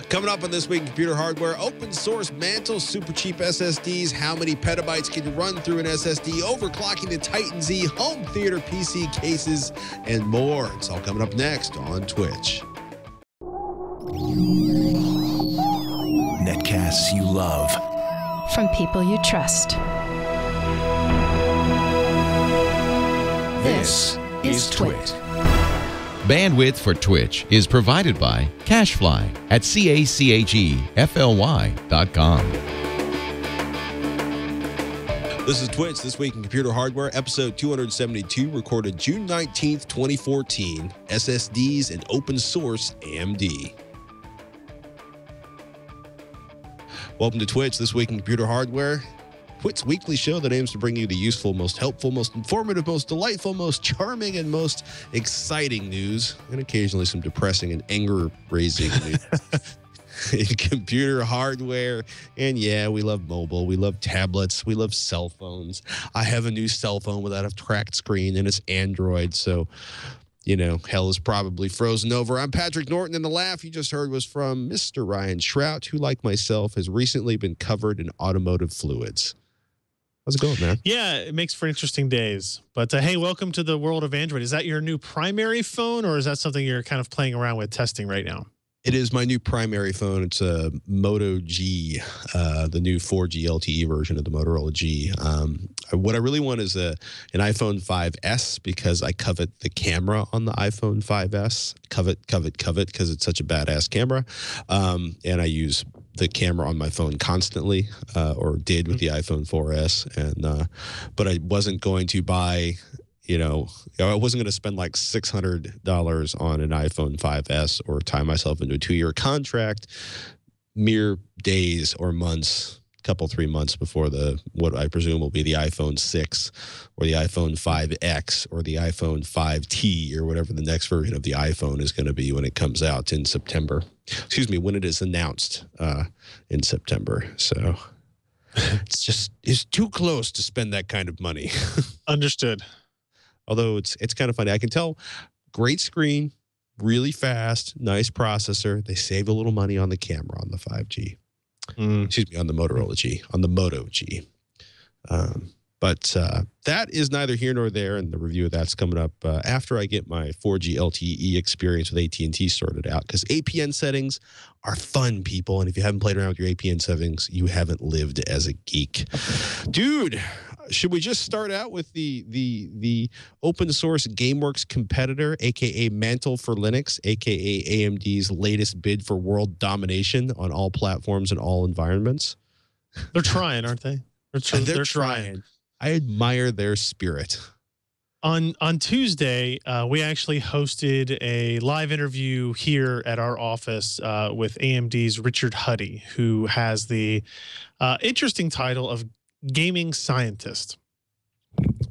Coming up on This Week in Computer Hardware, open source Mantle super cheap SSDs, how many petabytes can you run through an SSD, overclocking the Titan Z, home theater PC cases, and more. It's all coming up next on Twitch. Netcasts you love. From people you trust. This is Twit. Bandwidth for Twitch is provided by CacheFly at CACHEFLY.com. This is Twitch, This Week in Computer Hardware, episode 272, recorded June 19th, 2014, SSDs and open source AMD. Welcome to Twitch, This Week in Computer Hardware, Twit's weekly show that aims to bring you the useful, most helpful, most informative, most delightful, most charming, and most exciting news, and occasionally some depressing and anger-raising news in computer hardware. And yeah, we love mobile, we love tablets, we love cell phones. I have a new cell phone without a cracked screen, and it's Android, so you know, hell is probably frozen over. I'm Patrick Norton, and the laugh you just heard was from Mr. Ryan Shrout, who, like myself, has recently been covered in automotive fluids. How's it going, man? Yeah, it makes for interesting days. But hey, welcome to the world of Android. Is that your new primary phone, or is that something you're kind of playing around with testing right now? It is my new primary phone. It's a Moto G, the new 4G LTE version of the Motorola G. What I really want is an iPhone 5S because I covet the camera on the iPhone 5S. Covet, because it's such a badass camera. And I use the camera on my phone constantly, or did with the iPhone 4S. And but I wasn't going to buy, I wasn't going to spend like $600 on an iPhone 5S or tie myself into a 2-year contract mere days or months, couple 3 months before what I presume will be the iPhone 6 or the iPhone 5X or the iPhone 5T or whatever the next version of the iPhone is going to be when it comes out in September. Excuse me, when it is announced in September. So it's too close to spend that kind of money. Understood. Although it's kind of funny. I can tell, great screen, really fast, nice processor. They saved a little money on the camera on the 5G. Excuse me, on the Motorola G, on the Moto G. But that is neither here nor there, and the review of that's coming up after I get my 4G LTE experience with AT&T sorted out, because APN settings are fun, people, and if you haven't played around with your APN settings, you haven't lived as a geek. Dude, should we just start out with the open source GameWorks competitor, aka Mantle for Linux, aka AMD's latest bid for world domination on all platforms and all environments? They're trying, aren't they? They're trying. I admire their spirit. On Tuesday, we actually hosted a live interview here at our office with AMD's Richard Huddy, who has the interesting title of gaming scientist.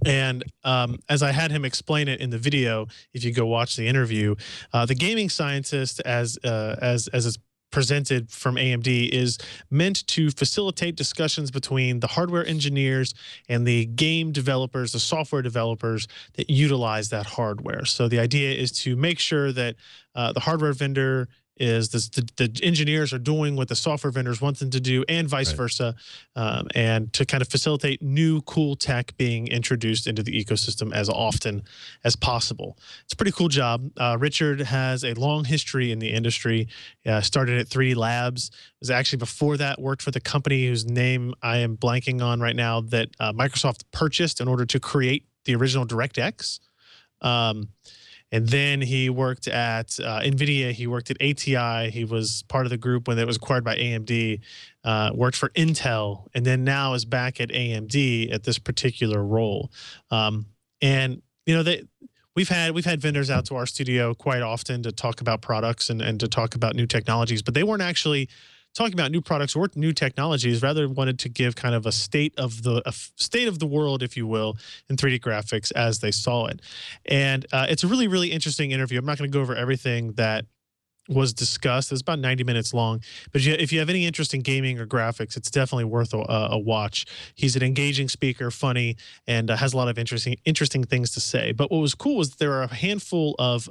And as I had him explain it in the video, if you go watch the interview, the gaming scientist, as it's presented from AMD, is meant to facilitate discussions between the hardware engineers and the game developers, the software developers that utilize that hardware. So the idea is to make sure that the hardware vendor is the engineers are doing what the software vendors want them to do, and vice versa, and to kind of facilitate new cool tech being introduced into the ecosystem as often as possible. It's a pretty cool job. Richard has a long history in the industry. Started at 3D Labs. Was actually before that worked for the company whose name I am blanking on right now that Microsoft purchased in order to create the original DirectX. And then he worked at NVIDIA. He worked at ATI. He was part of the group when it was acquired by AMD, worked for Intel, and then now is back at AMD at this particular role. And, we've had vendors out to our studio quite often to talk about products and to talk about new technologies, but they weren't actually talking about new products or new technologies, rather wanted to give kind of a state of the world, if you will, in 3D graphics as they saw it. And it's a really, really interesting interview. I'm not going to go over everything that was discussed. It's about 90 minutes long. But if you have any interest in gaming or graphics, it's definitely worth a watch. He's an engaging speaker, funny, and has a lot of interesting things to say. But what was cool was there are a handful of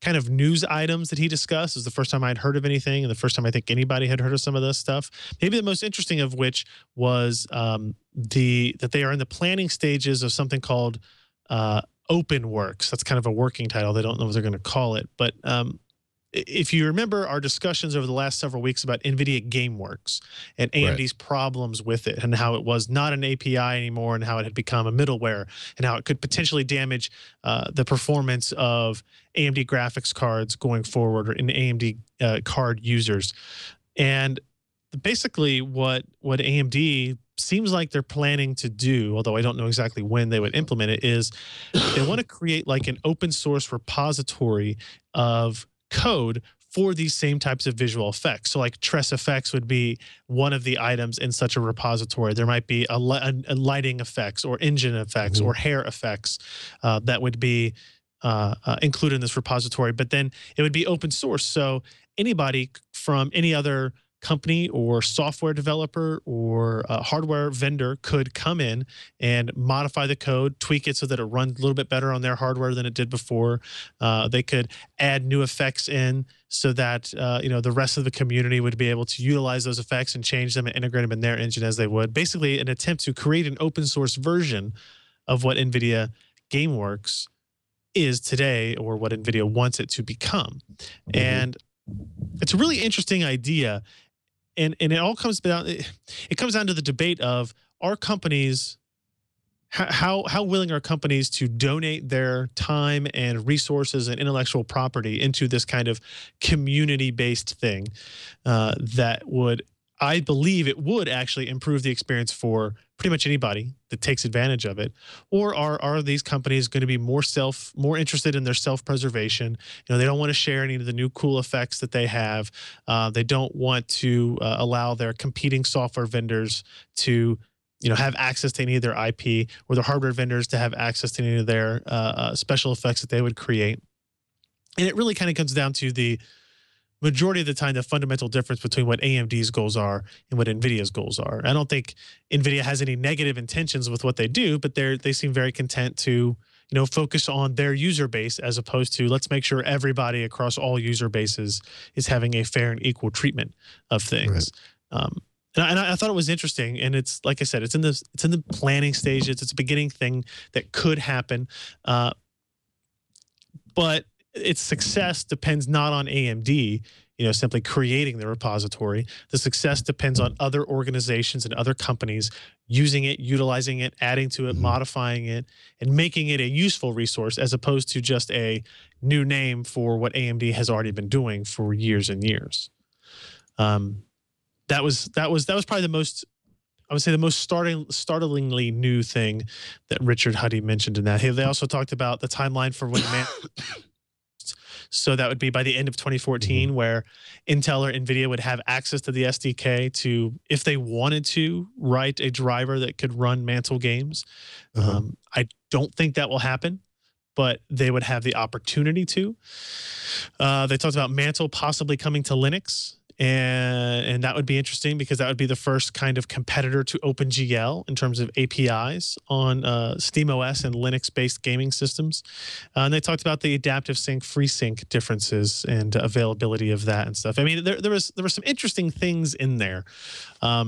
kind of news items that he discussed. It was the first time I'd heard of anything, and the first time I think anybody had heard of some of this stuff. Maybe the most interesting of which was that they are in the planning stages of something called OpenWorks. That's kind of a working title. They don't know what they're going to call it. But if you remember our discussions over the last several weeks about NVIDIA GameWorks and AMD's problems with it, and how it was not an API anymore, and how it had become a middleware, and how it could potentially damage the performance of AMD graphics cards going forward, or in AMD card users. And basically what AMD seems like they're planning to do, although I don't know exactly when they would implement it, is they want to create like an open source repository of code for these same types of visual effects. So like Tress effects would be one of the items in such a repository. There might be a lighting effects, or engine effects, or hair effects that would be included in this repository. But then it would be open source. So anybody from any other company or software developer or hardware vendor could come in and modify the code, tweak it so that it runs a little bit better on their hardware than it did before. They could add new effects in so that the rest of the community would be able to utilize those effects and change them and integrate them in their engine as they would. Basically, an attempt to create an open source version of what NVIDIA GameWorks is today, or what NVIDIA wants it to become. And it's a really interesting idea. And it all comes down, it comes down to the debate of, are companies, how willing are companies to donate their time and resources and intellectual property into this kind of community-based thing that would, I believe it would actually improve the experience for pretty much anybody that takes advantage of it? Or are these companies going to be more interested in their self-preservation? They don't want to share any of the new cool effects that they have. They don't want to allow their competing software vendors to have access to any of their IP, or their hardware vendors to have access to any of their special effects that they would create. And it really kind of comes down to the majority of the time, the fundamental difference between what AMD's goals are and what NVIDIA's goals are. I don't think NVIDIA has any negative intentions with what they do, but they seem very content to focus on their user base, as opposed to, let's make sure everybody across all user bases is having a fair and equal treatment of things. Right. And I thought it was interesting, and it's, like I said, it's in the planning stages. It's a beginning thing that could happen, but its success depends not on AMD, simply creating the repository. The success depends on other organizations and other companies using it, utilizing it, adding to it, modifying it, and making it a useful resource, as opposed to just a new name for what AMD has already been doing for years and years. That was probably the most, I would say, the most startlingly new thing that Richard Huddy mentioned in that. They also talked about the timeline for when so that would be by the end of 2014, where Intel or NVIDIA would have access to the SDK to, if they wanted to, write a driver that could run Mantle games. I don't think that will happen, but they would have the opportunity to. They talked about Mantle possibly coming to Linux. And that would be interesting, because that would be the first kind of competitor to OpenGL in terms of APIs on SteamOS and Linux-based gaming systems. And they talked about the adaptive sync, FreeSync differences and availability of that and stuff. I mean, there were some interesting things in there. I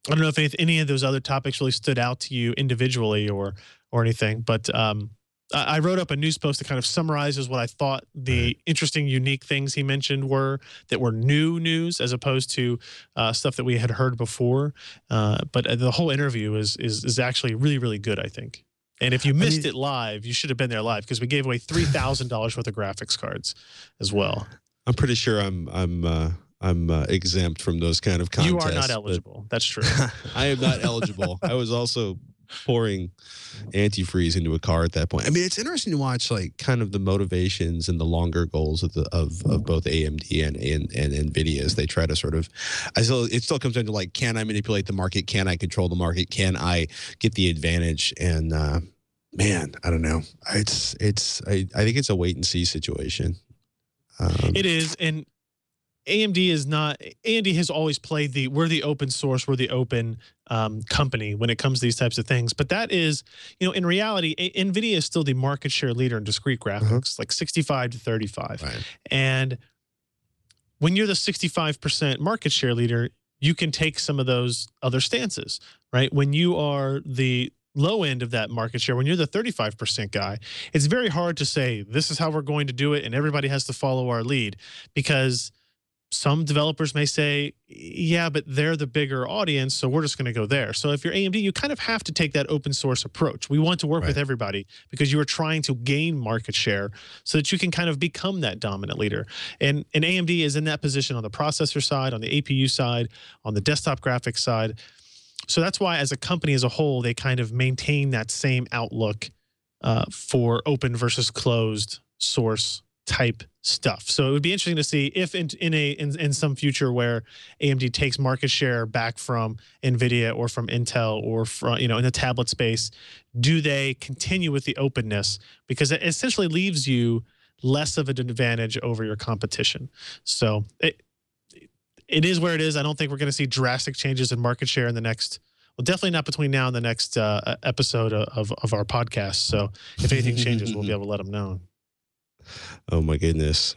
don't know if any of those other topics really stood out to you individually or anything, but I wrote up a news post that kind of summarizes what I thought the interesting, unique things he mentioned were, that were new news, as opposed to stuff that we had heard before. But the whole interview is actually really, really good, I think. And if you missed it live, you should have been there live, because we gave away $3,000 worth of graphics cards as well. I'm pretty sure I'm exempt from those kind of contests. You are not eligible. That's true. I am not eligible. I was also pouring antifreeze into a car at that point. I mean, it's interesting to watch, like, kind of the motivations and the longer goals of both AMD and NVIDIA, as they try to sort of, it still comes down to, like, can I manipulate the market? Can I control the market? Can I get the advantage? And man, I don't know. I think it's a wait and see situation. It is, and AMD is not. AMD has always played the we're the open source, we're the open company when it comes to these types of things. But that is, in reality, NVIDIA is still the market share leader in discrete graphics, like 65 to 35. Right. And when you're the 65% market share leader, you can take some of those other stances, right? When you are the low end of that market share, when you're the 35% guy, it's very hard to say, this is how we're going to do it, and everybody has to follow our lead, because some developers may say, yeah, but they're the bigger audience, so we're just going to go there. So if you're AMD, you kind of have to take that open source approach. We want to work with everybody because you are trying to gain market share so that you can kind of become that dominant leader. And AMD is in that position on the processor side, on the APU side, on the desktop graphics side. So that's why, as a company as a whole, they kind of maintain that same outlook for open versus closed source type stuff. So it would be interesting to see if in some future where AMD takes market share back from NVIDIA or from Intel or from, in the tablet space, do they continue with the openness? Because it essentially leaves you less of an advantage over your competition. So it is where it is. I don't think we're going to see drastic changes in market share in the next, well, definitely not between now and the next episode of our podcast. So if anything changes, we'll be able to let them know. Oh my goodness.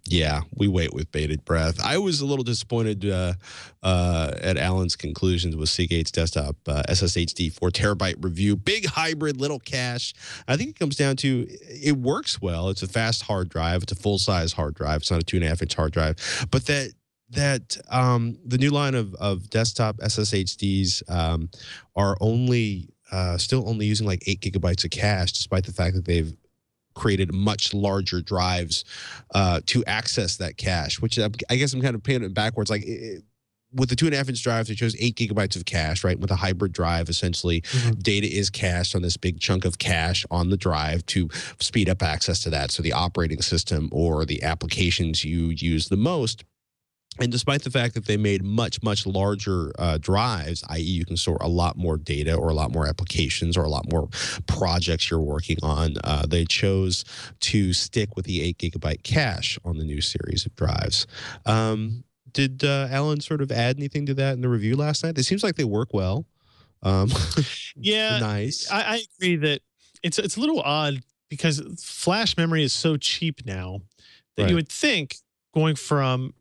Yeah, we wait with bated breath. I was a little disappointed at Alan's conclusions with Seagate's desktop SSHD 4 terabyte review. Big hybrid, little cache. I think it comes down to it works well. It's a fast hard drive. It's a full size hard drive. It's not a 2.5-inch hard drive. But the new line of desktop SSHDs are still only using like 8 gigabytes of cache, despite the fact that they've created much larger drives to access that cache, which I guess I'm kind of paying it backwards. Like with the 2.5-inch drives, it shows 8 gigabytes of cache, right? With a hybrid drive, essentially, data is cached on this big chunk of cache on the drive to speed up access to that. So the operating system or the applications you use the most. And despite the fact that they made much, much larger drives, i.e. you can store a lot more data or a lot more applications or a lot more projects you're working on, they chose to stick with the 8 gigabyte cache on the new series of drives. Did Alan sort of add anything to that in the review last night? It seems like they work well. Yeah, nice. I agree that it's a little odd because flash memory is so cheap now that you would think going from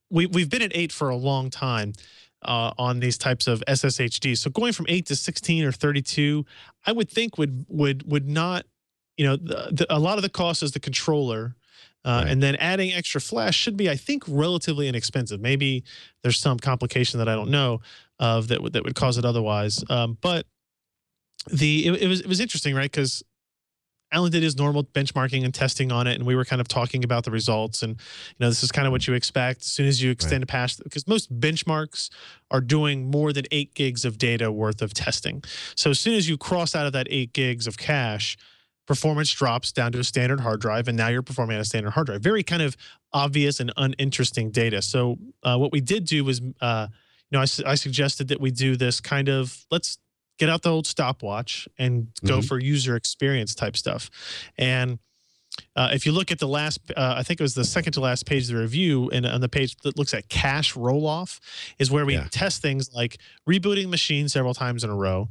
we've been at 8 for a long time on these types of SSHDs. So going from 8 to 16 or 32, I would think would not, a lot of the cost is the controller. And then adding extra flash should be, I think, relatively inexpensive. Maybe there's some complication that I don't know of that would cause it otherwise. But it was interesting, right? Because Alan did his normal benchmarking and testing on it, and we were kind of talking about the results. And this is kind of what you expect as soon as you extend past, because most benchmarks are doing more than 8 gigs of data worth of testing. So as soon as you cross out of that 8 gigs of cache, performance drops down to a standard hard drive, and now you're performing on a standard hard drive. Very kind of obvious and uninteresting data. So what we did do was, I suggested that we do this kind of, let's get out the old stopwatch and go for user experience type stuff. And if you look at the last, I think it was the second to last page of the review, and on the page that looks at cache roll-off is where we test things like rebooting machines several times in a row,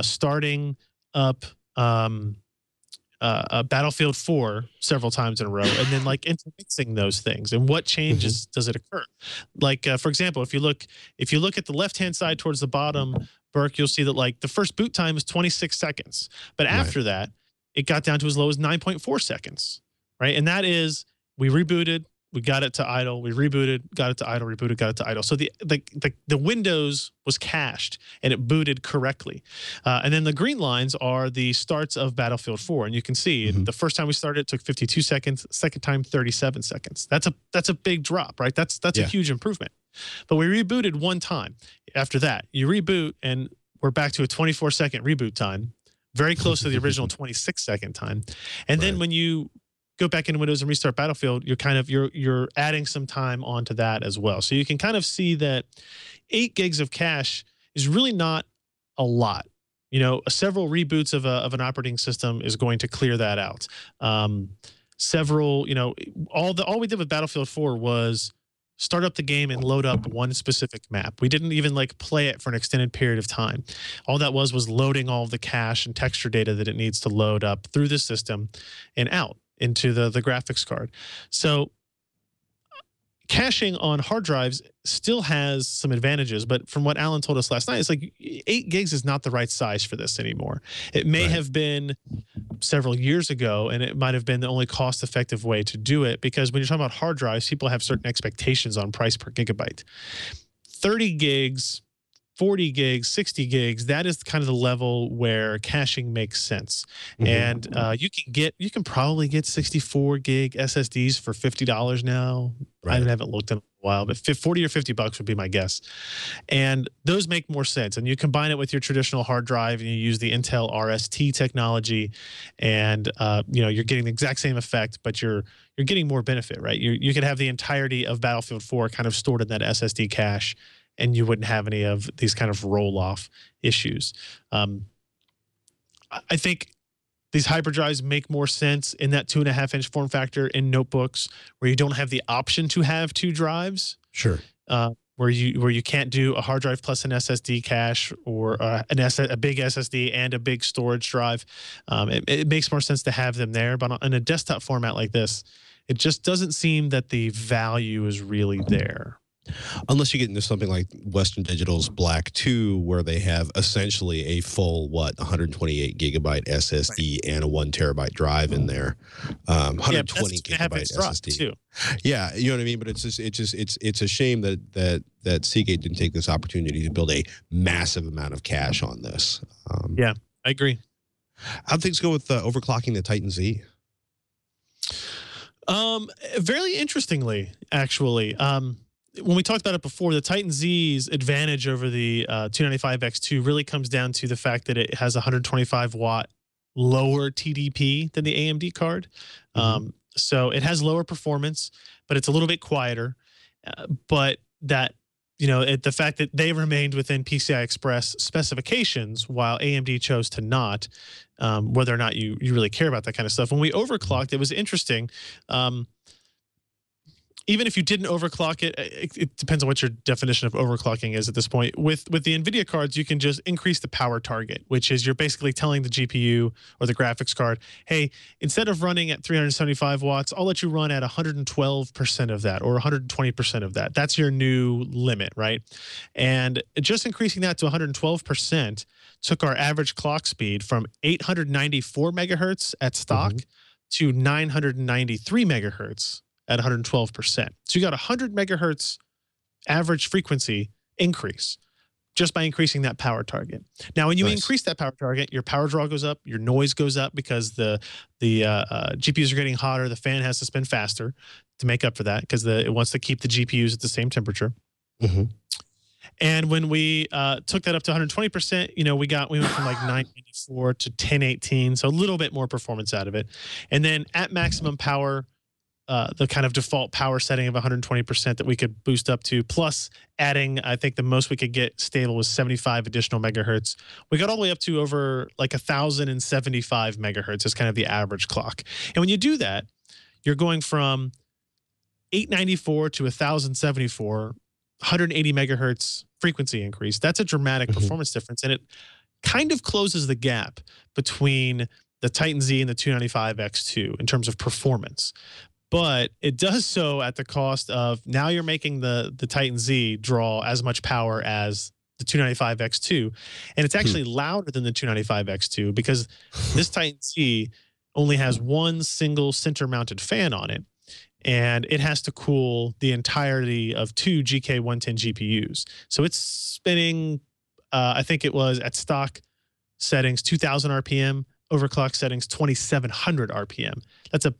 starting up Battlefield 4 several times in a row, and then like intermixing those things and what changes does it occur. Like for example, if you look at the left hand side towards the bottom, Burke, you'll see that like the first boot time is 26 seconds, but after that it got down to as low as 9.4 seconds, right? And that is, we rebooted, we got it to idle, we rebooted, got it to idle, rebooted, got it to idle. So the Windows was cached and it booted correctly. And then the green lines are the starts of Battlefield 4. And you can see the first time we started, it took 52 seconds, second time 37 seconds. That's a big drop, right? That's a huge improvement. But we rebooted one time. After that, you reboot and we're back to a 24-second reboot time, very close to the original 26-second time. And then when you go back into Windows and restart Battlefield, you're adding some time onto that as well. So you can kind of see that 8 gigs of cache is really not a lot. Several reboots of an operating system is going to clear that out. All we did with Battlefield 4 was start up the game and load up one specific map. We didn't even like play it for an extended period of time. All that was loading all of the cache and texture data that it needs to load up through the system and out into the graphics card. So caching on hard drives still has some advantages, but from what Alan told us last night, it's like 8 gigs is not the right size for this anymore. It may have been several years ago, and it might have been the only cost-effective way to do it, because when you're talking about hard drives, people have certain expectations on price per gigabyte. 30 gigs, 40 gigs, 60 gigs, that is kind of the level where caching makes sense. And you can probably get 64 gig SSDs for $50 now. I haven't looked in a while, but 40 or $50 would be my guess. And those make more sense. And you combine it with your traditional hard drive and you use the Intel RST technology, and you're getting the exact same effect, but you're getting more benefit, right? You could have the entirety of Battlefield 4 kind of stored in that SSD cache, and you wouldn't have any of these kind of roll-off issues. I think these hybrid drives make more sense in that 2.5-inch form factor in notebooks where you don't have the option to have 2 drives. Sure. Where you can't do a hard drive plus an SSD cache, or a big SSD and a big storage drive. It makes more sense to have them there. But in a desktop format like this, it just doesn't seem that the value is really there. Unless you get into something like Western Digital's Black 2, where they have essentially a full 128 gigabyte SSD and a 1 terabyte drive in there, 120 gigabyte SSD too. Yeah, you know what I mean. But it's a shame that Seagate didn't take this opportunity to build a massive amount of cache on this. Yeah, I agree. How'd things go with overclocking the Titan Z? Very interestingly, actually. When we talked about it before, the Titan Z's advantage over the 295X2 really comes down to the fact that it has 125 watt lower TDP than the AMD card. So it has lower performance, but it's a little bit quieter. But that, the fact that they remained within PCI Express specifications while AMD chose to not, whether or not you really care about that kind of stuff. When we overclocked, it was interesting. Even if you didn't overclock it, it depends on what your definition of overclocking is at this point. With the NVIDIA cards, you can just increase the power target, which is you're basically telling the GPU or the graphics card, hey, instead of running at 375 watts, I'll let you run at 112% of that or 120% of that. That's your new limit, right? And just increasing that to 112% took our average clock speed from 894 megahertz at stock to 993 megahertz at 112%. So you got 100 megahertz average frequency increase just by increasing that power target. Now, when you increase that power target, your power draw goes up, your noise goes up because the GPUs are getting hotter, the fan has to spin faster to make up for that because it wants to keep the GPUs at the same temperature. And when we took that up to 120%, we went from like 994 to 1018, so a little bit more performance out of it. And then at maximum power, the kind of default power setting of 120% that we could boost up to, plus adding, I think the most we could get stable was 75 additional megahertz. We got all the way up to over like 1,075 megahertz is kind of the average clock. And when you do that, you're going from 894 to 1,074, 180 megahertz frequency increase. That's a dramatic performance difference, and it kind of closes the gap between the Titan Z and the 295X2 in terms of performance. But it does so at the cost of now you're making the Titan Z draw as much power as the 295X2. And it's actually louder than the 295X2 because this Titan Z only has one single center-mounted fan on it. And it has to cool the entirety of 2 GK110 GPUs. So it's spinning, I think it was at stock settings, 2,000 RPM. Overclock settings 2,700 RPM. That's a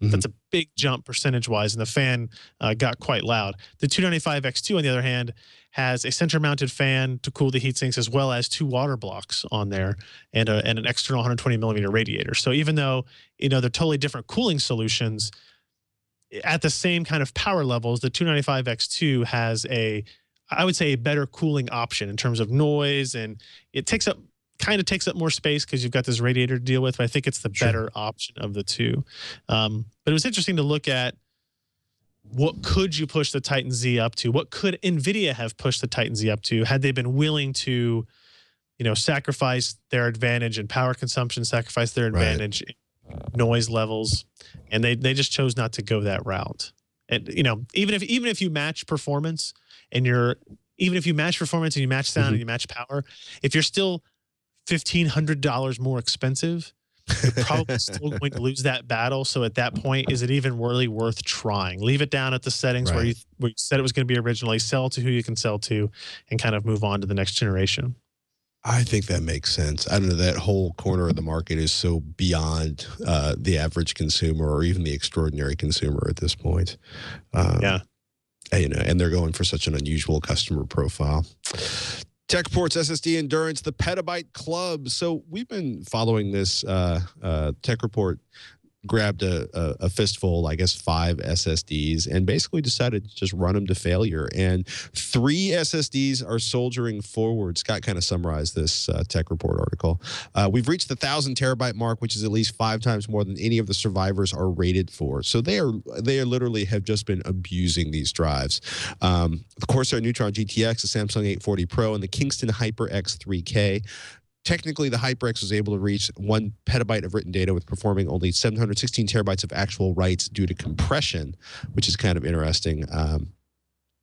big jump percentage-wise, and the fan got quite loud. The 295X2, on the other hand, has a center-mounted fan to cool the heat sinks, as well as 2 water blocks on there and an external 120 millimeter radiator. So even though they're totally different cooling solutions, at the same kind of power levels, the 295X2 has I would say, a better cooling option in terms of noise, and it kind of takes up more space because you've got this radiator to deal with, but I think it's the better option of the two. But it was interesting to look at what could you push the Titan Z up to? What could NVIDIA have pushed the Titan Z up to had they been willing to, sacrifice their advantage in power consumption, sacrifice their advantage in noise levels, and they just chose not to go that route. And even if you match performance and even if you match performance and you match sound and you match power, if you're still $1,500 more expensive, you're probably still going to lose that battle. So at that point, is it even really worth trying? Leave it down at the settings where you said it was going to be originally, sell to who you can sell to, and kind of move on to the next generation. I think that makes sense. I don't know, that whole corner of the market is so beyond the average consumer or even the extraordinary consumer at this point. And they're going for such an unusual customer profile. Tech Report's SSD Endurance, the Petabyte Club. So we've been following this. Tech Report grabbed a fistful, I guess 5 SSDs, and basically decided to just run them to failure. And 3 SSDs are soldiering forward. Scott kind of summarized this Tech Report article. We've reached the 1,000 terabyte mark, which is at least 5 times more than any of the survivors are rated for. So they are literally have just been abusing these drives. The Corsair Neutron GTX, the Samsung 840 Pro, and the Kingston HyperX 3K. Technically, the HyperX was able to reach 1 petabyte of written data with performing only 716 terabytes of actual writes due to compression, which is kind of interesting.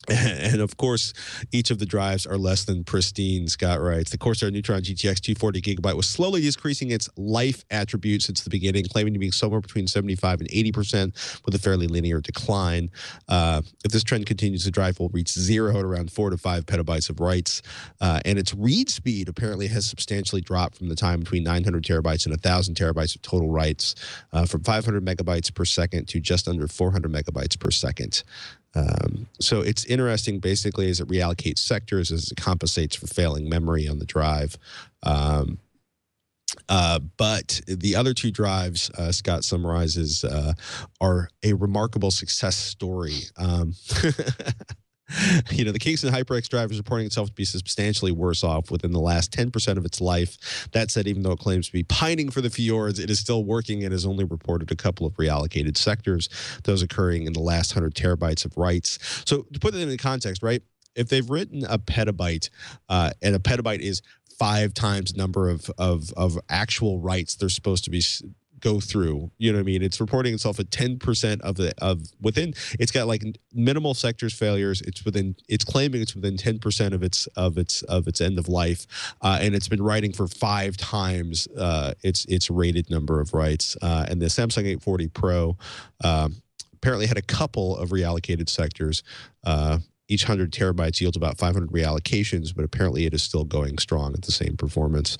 And of course, each of the drives are less than pristine, Scott writes. The Corsair Neutron GTX 240 gigabyte was slowly decreasing its life attributes since the beginning, claiming to be somewhere between 75 and 80% with a fairly linear decline. If this trend continues, the drive will reach 0 at around 4 to 5 petabytes of writes. And its read speed apparently has substantially dropped from the time between 900 terabytes and 1,000 terabytes of total writes, from 500 megabytes per second to just under 400 megabytes per second. So it's interesting, basically, as it reallocates sectors, as it compensates for failing memory on the drive. But the other 2 drives, Scott summarizes, are a remarkable success story. The Kingston HyperX drive is reporting itself to be substantially worse off within the last 10% of its life. That said, even though it claims to be pining for the fjords, it is still working and has only reported a couple of reallocated sectors, those occurring in the last 100 terabytes of writes. So to put it into context, right, if they've written a petabyte and a petabyte is 5 times the number of actual writes they're supposed to be go through, you know what I mean? It's reporting itself at 10% within. It's got like minimal sectors failures. It's claiming it's within 10% of its end of life, and it's been writing for 5 times its rated number of writes. And the Samsung 840 Pro apparently had a couple of reallocated sectors. Each 100 terabytes yields about 500 reallocations, but apparently it is still going strong at the same performance.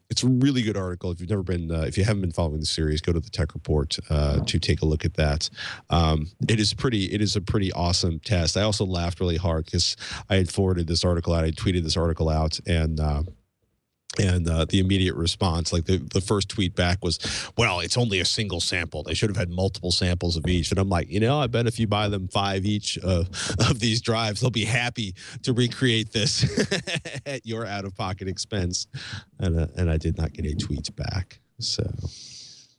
It's a really good article. If you haven't been following the series, go to the Tech Report to take a look at that. It is a pretty awesome test. I also laughed really hard because I had forwarded this article out. I tweeted this article out, and the immediate response, like the first tweet back was, well, it's only a single sample. They should have had multiple samples of each. And I'm like, I bet if you buy them 5 each of these drives, they'll be happy to recreate this at your out-of-pocket expense. And I did not get a tweet back. So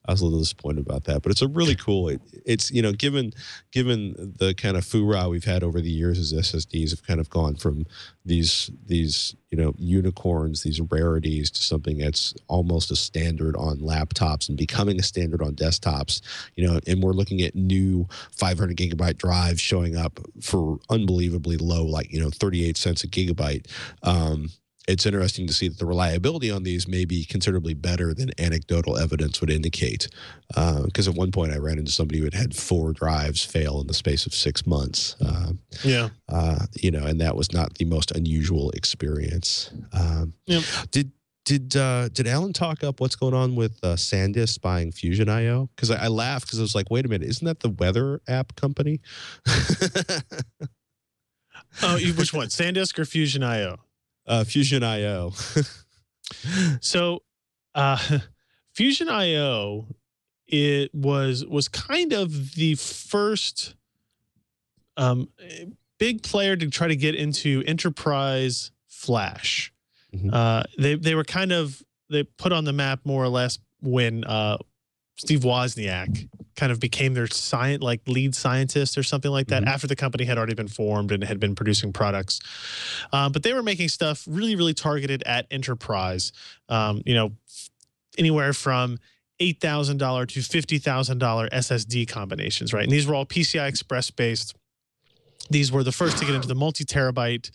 I was a little disappointed about that, but it's a really cool. It's given the kind of foorah we've had over the years as SSDs have kind of gone from these unicorns, these rarities, to something that's almost a standard on laptops and becoming a standard on desktops. And we're looking at new 500 gigabyte drives showing up for unbelievably low, like 38 cents a gigabyte. It's interesting to see that the reliability on these may be considerably better than anecdotal evidence would indicate. Because at one point I ran into somebody who had 4 drives fail in the space of 6 months. And that was not the most unusual experience. Did Alan talk up what's going on with SanDisk buying Fusion.io? Because I laughed because I was like, wait a minute, isn't that the weather app company? Oh, which one, SanDisk or Fusion.io? Fusion.io. So Fusion.io, it was kind of the first big player to try to get into enterprise flash. They were they put on the map more or less when Steve Wozniak kind of became their lead scientist or something like that after the company had already been formed and had been producing products. But they were making stuff really, really targeted at enterprise, anywhere from $8,000 to $50,000 SSD combinations, right? And these were all PCI Express based. These were the first to get into the multi-terabyte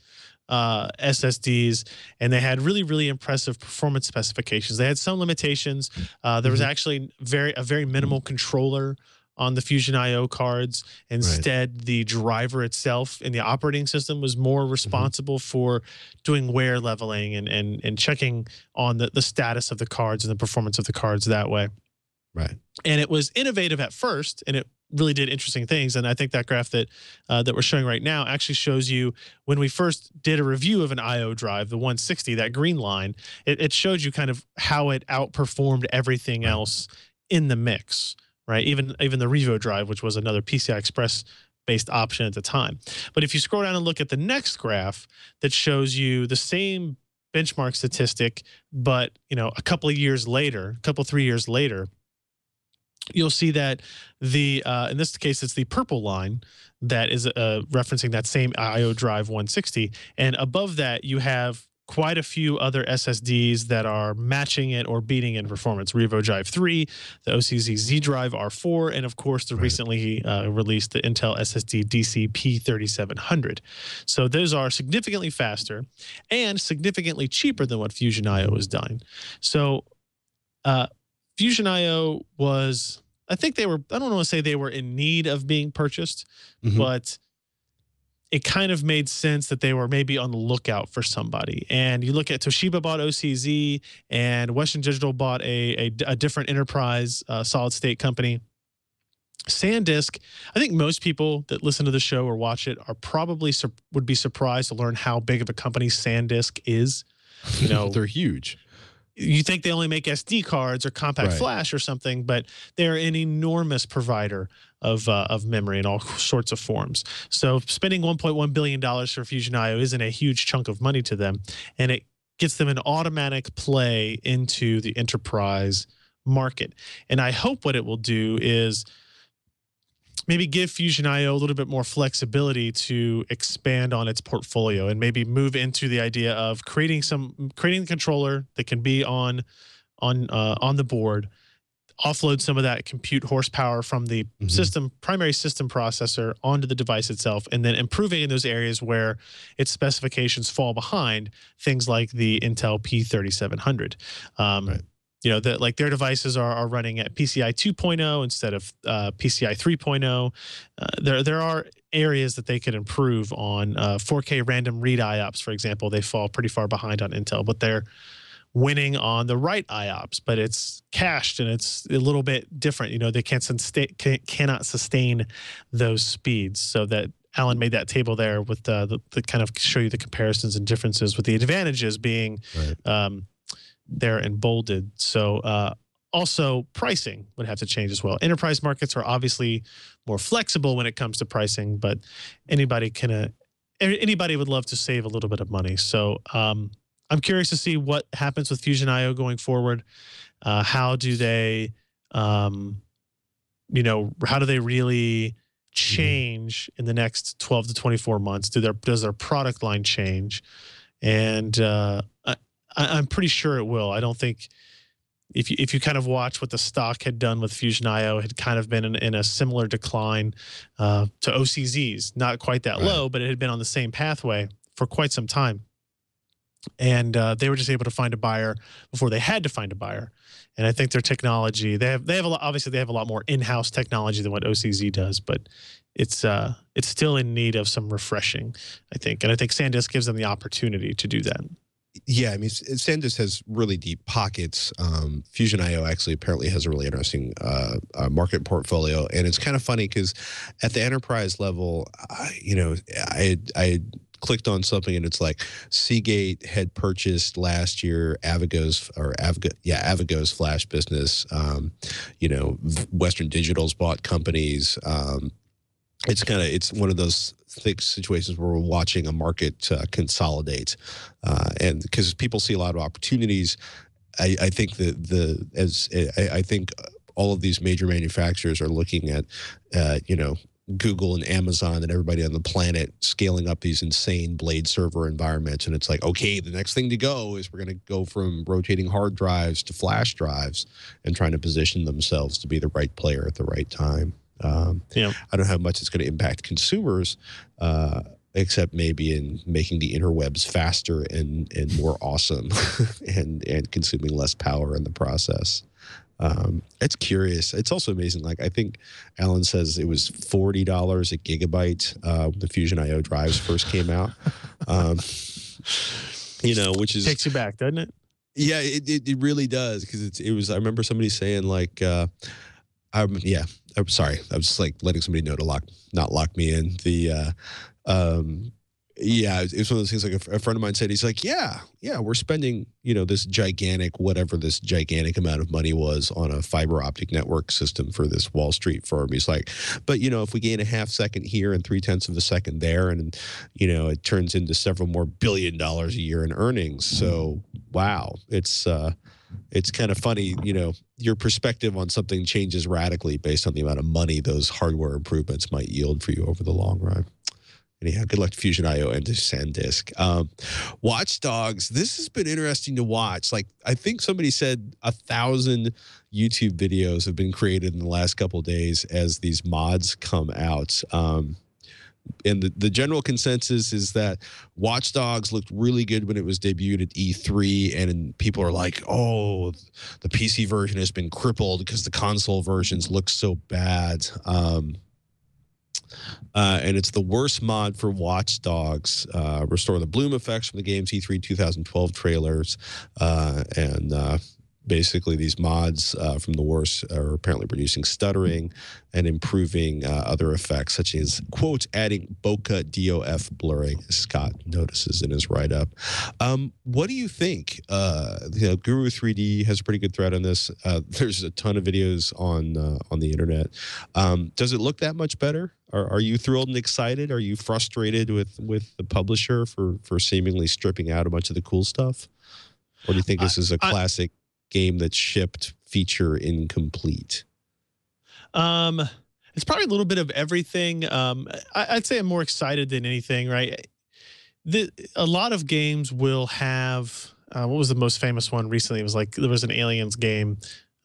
SSDs, and they had really, really impressive performance specifications. They had some limitations. There was actually a very minimal controller on the Fusion IO cards. Instead, the driver itself in the operating system was more responsible for doing wear leveling and checking on the status of the cards and the performance of the cards that way. Right. And it was innovative at first, and it really did interesting things. And I think that graph that we're showing right now actually shows you when we first did a review of an IO drive, the 160, that green line, it showed you kind of how it outperformed everything else in the mix, right? Even the Revo drive, which was another PCI Express based option at the time. But if you scroll down and look at the next graph that shows you the same benchmark statistic, but a couple of years later, 3 years later, you'll see that in this case, it's the purple line that is referencing that same IO drive 160. And above that, you have quite a few other SSDs that are matching it or beating in performance. Revo Drive 3, the OCZ Z Drive R4, and of course the recently released the Intel SSD DC P3700. So those are significantly faster and significantly cheaper than what Fusion IO has done. So Fusion IO was, I think I don't want to say they were in need of being purchased, but it kind of made sense that they were maybe on the lookout for somebody. And you look at Toshiba bought OCZ, and Western Digital bought a different enterprise solid state company. SanDisk, I think most people that listen to the show or watch it are probably would be surprised to learn how big of a company SanDisk is. They're huge. You think they only make SD cards or compact flash or something, but they're an enormous provider of memory in all sorts of forms. So spending $1.1 billion for Fusion IO isn't a huge chunk of money to them, and it gets them an automatic play into the enterprise market. And I hope what it will do is maybe give Fusion IO a little bit more flexibility to expand on its portfolio and maybe move into the idea of creating a controller that can be on the board, offload some of that compute horsepower from the primary system processor onto the device itself, and then improving in those areas where its specifications fall behind, things like the Intel P3700. Like their devices are running at PCI 2.0 instead of PCI 3.0. There are areas that they could improve on. 4K random read IOPS, for example, they fall pretty far behind on Intel, but they're winning on the write IOPS, but it's cached and it's a little bit different. They cannot sustain those speeds. So that Alan made that table there with the kind of show you the comparisons and differences, with the advantages being there and bolded. So also pricing would have to change as well. Enterprise markets are obviously more flexible when it comes to pricing, but anybody would love to save a little bit of money. So I'm curious to see what happens with Fusion IO going forward. How do they really change in the next 12 to 24 months? Does their product line change? And I'm pretty sure it will. I don't think if you kind of watch what the stock had done with Fusion IO, had kind of been in a similar decline to OCZ's, not quite that low, but it had been on the same pathway for quite some time. And they were just able to find a buyer before they had to find a buyer. And I think their technology, they have a lot, obviously they have a lot more in-house technology than what OCZ does, but it's still in need of some refreshing, I think. And I think SanDisk gives them the opportunity to do that. Yeah, I mean, SanDisk has really deep pockets. Fusion IO actually apparently has a really interesting market portfolio, and it's kind of funny because at the enterprise level, I clicked on something and it's like Seagate had purchased last year Avago's flash business. Western Digital's bought companies. It's one of those thick situations where we're watching a market consolidate, and because people see a lot of opportunities, I think all of these major manufacturers are looking at, you know, Google and Amazon and everybody on the planet scaling up these insane blade server environments. And it's like, okay, the next thing to go is we're going to go from rotating hard drives to flash drives and trying to position themselves to be the right player at the right time. I don't know how much it's going to impact consumers, except maybe in making the interwebs faster and more awesome and consuming less power in the process. It's curious. It's also amazing. Like, I think Alan says it was $40 a gigabyte the Fusion IO drives first came out. You know, which is takes you back, doesn't it? Yeah, it really does, because it was. I remember somebody saying like, I'm sorry. I was just like letting somebody know to not lock me in. Yeah, it was one of those things. Like a friend of mine said, he's like, yeah, we're spending, you know, this gigantic, whatever this gigantic amount of money was on a fiber optic network system for this Wall Street firm. He's like, but, you know, if we gain a half second here and 0.3 of a second there, and, you know, it turns into several more $1 billion a year in earnings. So, wow, it's kind of funny, you know, your perspective on something changes radically based on the amount of money those hardware improvements might yield for you over the long run. Anyhow, good luck to Fusion IO and to SanDisk. Watch Dogs, this has been interesting to watch. Like, I think somebody said 1,000 YouTube videos have been created in the last couple of days as these mods come out. And the general consensus is that Watch Dogs looked really good when it was debuted at E3, and people are like, oh, the PC version has been crippled because the console versions look so bad. And it's the worst mod for Watch Dogs. Restore the bloom effects from the game's E3 2012 trailers. Basically, these mods from the worst are apparently reducing stuttering and improving other effects, such as, quote, adding bokeh DOF blurring, as Scott notices in his write-up. What do you think? You know, Guru 3D has a pretty good thread on this. There's a ton of videos on the internet. Does it look that much better? Are you thrilled and excited? Are you frustrated with the publisher for seemingly stripping out a bunch of the cool stuff? Or do you think this is a classic game that's shipped feature incomplete? It's probably a little bit of everything. I'd say I'm more excited than anything, right? A lot of games will have, what was the most famous one recently? It was like, there was an Aliens game,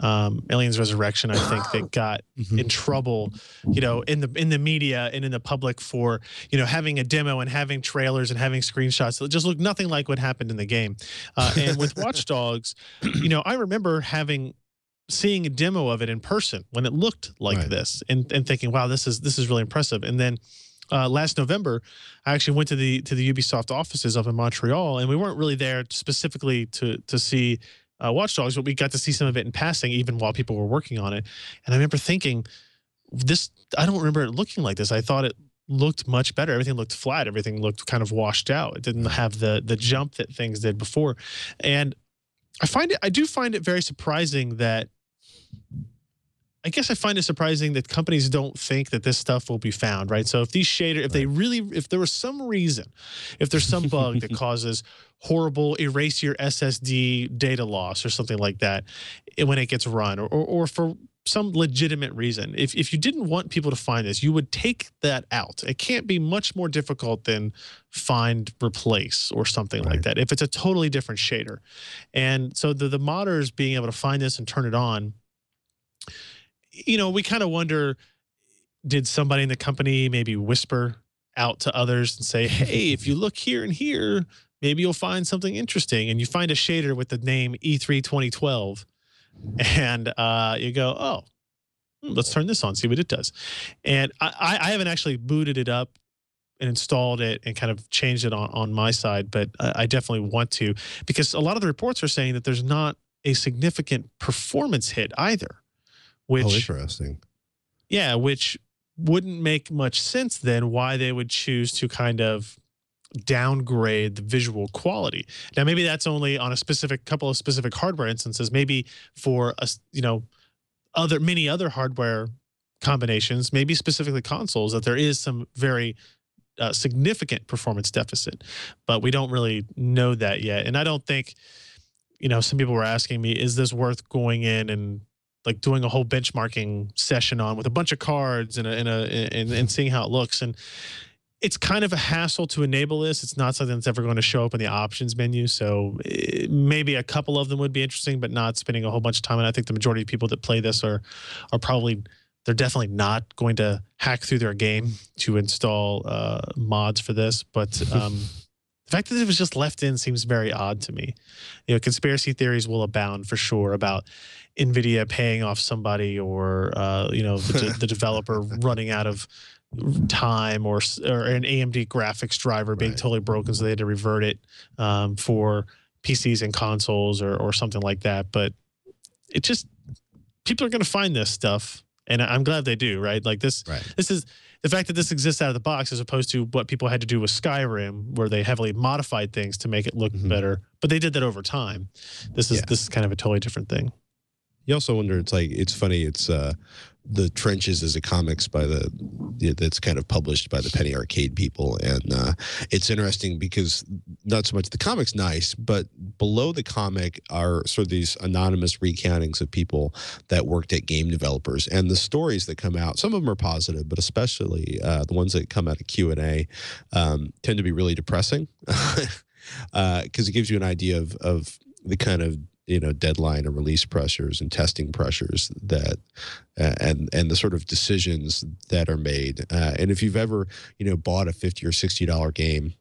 Aliens Resurrection, I think, that got in trouble, you know, in the media and in the public for, you know, having a demo and having trailers and having screenshots that just looked nothing like what happened in the game. And with Watch Dogs, you know, I remember seeing a demo of it in person when it looked like this, and thinking, wow, this is really impressive. And then last November, I actually went to the Ubisoft offices up in Montreal, and we weren't really there specifically to see Watch Dogs, but we got to see some of it in passing, even while people were working on it. And I remember thinking, I don't remember it looking like this. I thought it looked much better. Everything looked flat. Everything looked kind of washed out. It didn't have the jump that things did before. And I do find it very surprising that, I guess I find it surprising that companies don't think that this stuff will be found, right? So if these if there was some reason, if there's some bug that causes horrible erase your SSD data loss or something like that when it gets run, or for some legitimate reason, if you didn't want people to find this, you would take that out. It can't be much more difficult than find replace or something like that if it's a totally different shader. And so the modders being able to find this and turn it on, you know, we kind of wonder, did somebody in the company maybe whisper out to others and say, hey, if you look here and here, maybe you'll find something interesting. And you find a shader with the name E3 2012, and you go, oh, let's turn this on, see what it does. And I haven't actually booted it up and installed it and kind of changed it on my side, but I definitely want to, because a lot of the reports are saying that there's not a significant performance hit either. Which, interesting. Yeah, which wouldn't make much sense then, why they would choose to kind of downgrade the visual quality. Now, maybe that's only on a couple of specific hardware instances. Maybe for many other hardware combinations, maybe specifically consoles, that there is some very significant performance deficit, but we don't really know that yet. And I don't think, you know, some people were asking me, is this worth going in and like doing a whole benchmarking session on with a bunch of cards and seeing how it looks. And it's kind of a hassle to enable this. It's not something that's ever going to show up in the options menu. So maybe a couple of them would be interesting, but not spending a whole bunch of time. And I think the majority of people that play this are probably, they're definitely not going to hack through their game to install mods for this. But the fact that it was just left in seems very odd to me. You know, conspiracy theories will abound for sure about NVIDIA paying off somebody, or you know, the developer running out of time, or an AMD graphics driver being totally broken, so they had to revert it for PCs and consoles, or something like that. But it just, people are going to find this stuff, and I'm glad they do. Right, like this. This is the fact that this exists out of the box, as opposed to what people had to do with Skyrim, where they heavily modified things to make it look better. But they did that over time. This is kind of a totally different thing. You also wonder, it's funny, it's the Trenches is a comics that's kind of published by the Penny Arcade people, and it's interesting because not so much the comic's nice, but below the comic are sort of these anonymous recountings of people that worked at game developers, and the stories that come out, some of them are positive, but especially the ones that come out of Q&A tend to be really depressing, because it gives you an idea of the kind of, you know, deadline and release pressures and testing pressures that and the sort of decisions that are made. And if you've ever, you know, bought a $50 or $60 game,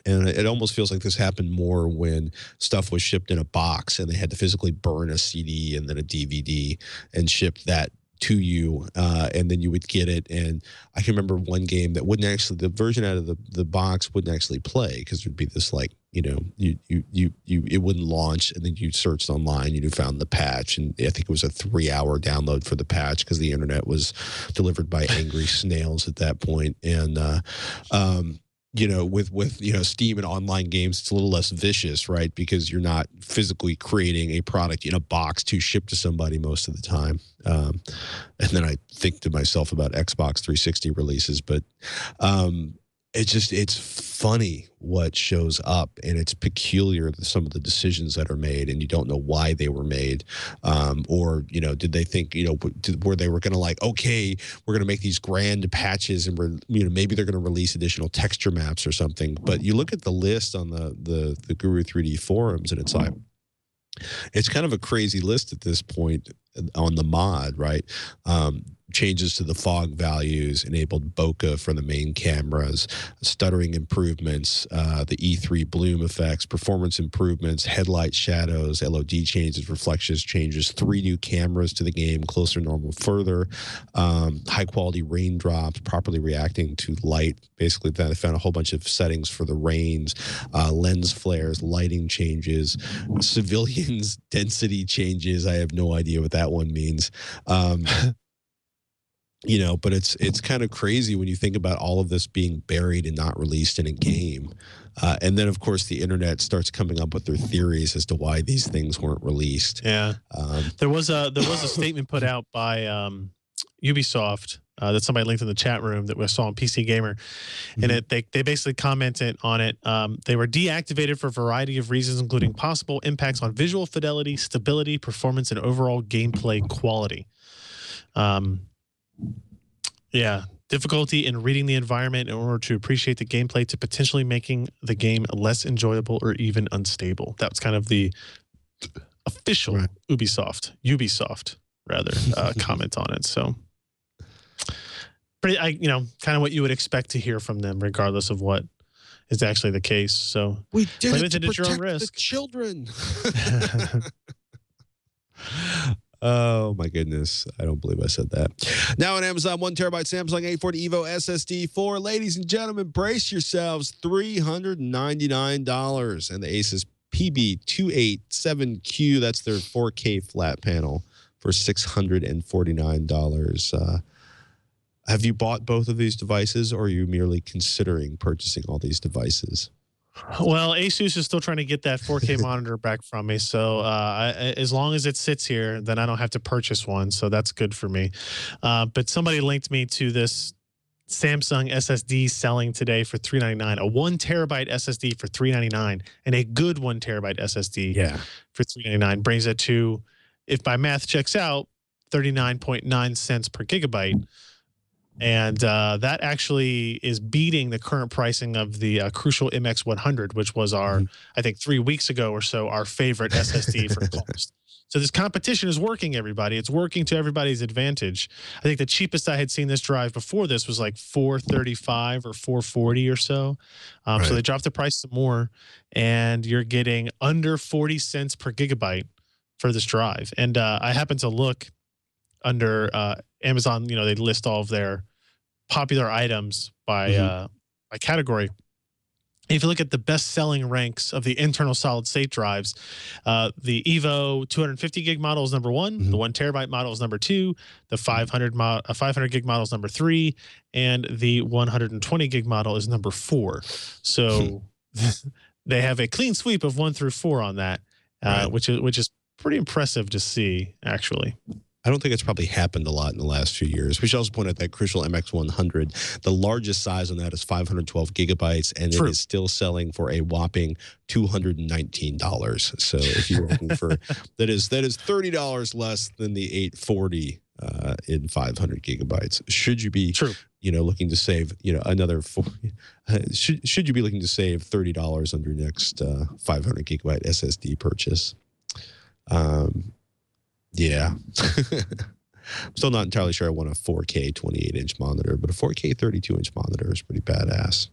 and it almost feels like this happened more when stuff was shipped in a box and they had to physically burn a CD and then a DVD and ship that to you, and then you would get it. And I can remember one game that wouldn't actually, the version out of the box wouldn't actually play, because there'd be this, like, you know, it wouldn't launch, and then you searched online, you found the patch, and I think it was a 3-hour download for the patch, because the internet was delivered by angry snails at that point. And you know, with you know, Steam and online games, it's a little less vicious, right? Because you're not physically creating a product in a box to ship to somebody most of the time. And then I think to myself about Xbox 360 releases, but it's funny what shows up, and it's peculiar, some of the decisions that are made, and you don't know why they were made, or, you know, did they think, you know, where they were going to, like, okay, we're going to make these grand patches, and we're, you know, maybe they're going to release additional texture maps or something. But you look at the list on the Guru 3D forums, and it's like, it's kind of a crazy list at this point on the mod, right? Changes to the fog values, enabled bokeh for the main cameras, stuttering improvements, the E3 bloom effects, performance improvements, headlight shadows, LOD changes, reflections changes, 3 new cameras to the game, closer normal further, high quality raindrops, properly reacting to light. Basically, I found a whole bunch of settings for the rains, lens flares, lighting changes, civilians density changes. I have no idea what that one means. You know, but it's kind of crazy when you think about all of this being buried and not released in a game. And then, of course, the internet starts coming up with their theories as to why these things weren't released. Yeah. There was a statement put out by Ubisoft that somebody linked in the chat room that we saw on PC Gamer. And they basically commented on it. They were deactivated for a variety of reasons, including possible impacts on visual fidelity, stability, performance, and overall gameplay quality. Yeah, difficulty in reading the environment in order to appreciate the gameplay, to potentially making the game less enjoyable or even unstable. That was kind of the official Ubisoft rather, comment on it. So, pretty, you know, kind of what you would expect to hear from them, regardless of what is actually the case. So we did it at your own risk. The children. Oh my goodness. I don't believe I said that. Now on Amazon, 1 terabyte Samsung A40 Evo SSD for, ladies and gentlemen, brace yourselves, $399. And the Asus PB287Q, that's their 4K flat panel, for $649. Have you bought both of these devices, or are you merely considering purchasing all these devices? Well, Asus is still trying to get that 4K monitor back from me. So as long as it sits here, then I don't have to purchase one. So that's good for me. But somebody linked me to this Samsung SSD selling today for $399, a 1 terabyte SSD for $399, and a good 1 terabyte SSD for $399 brings it to if my math checks out, 39.9 cents per gigabyte. And that actually is beating the current pricing of the Crucial MX100, which was our, I think 3 weeks ago or so, our favorite SSD for cost. So this competition is working, everybody. It's working to everybody's advantage. I think the cheapest I had seen this drive before this was like $435 or $440 or so. Right. So they dropped the price some more, and you're getting under 40 cents per gigabyte for this drive. And I happened to look under Amazon. You know, they list all of their popular items by category. If you look at the best-selling ranks of the internal solid-state drives, the Evo 250 gig model is number 1, the 1 terabyte model is number 2, the 500 gig model is number 3, and the 120 gig model is number 4. So they have a clean sweep of 1 through 4 on that, which is pretty impressive to see, actually. I don't think it's probably happened a lot in the last few years. We should also point out that Crucial MX100, the largest size on that is 512 gigabytes, and it is still selling for a whopping $219. So if you're looking for that is $30 less than the 840 in 500 gigabytes. Should you be looking to save another should you be looking to save $30 on your next 500 gigabyte SSD purchase? Yeah. I'm still not entirely sure I want a 4K 28-inch monitor, but a 4K 32-inch monitor is pretty badass.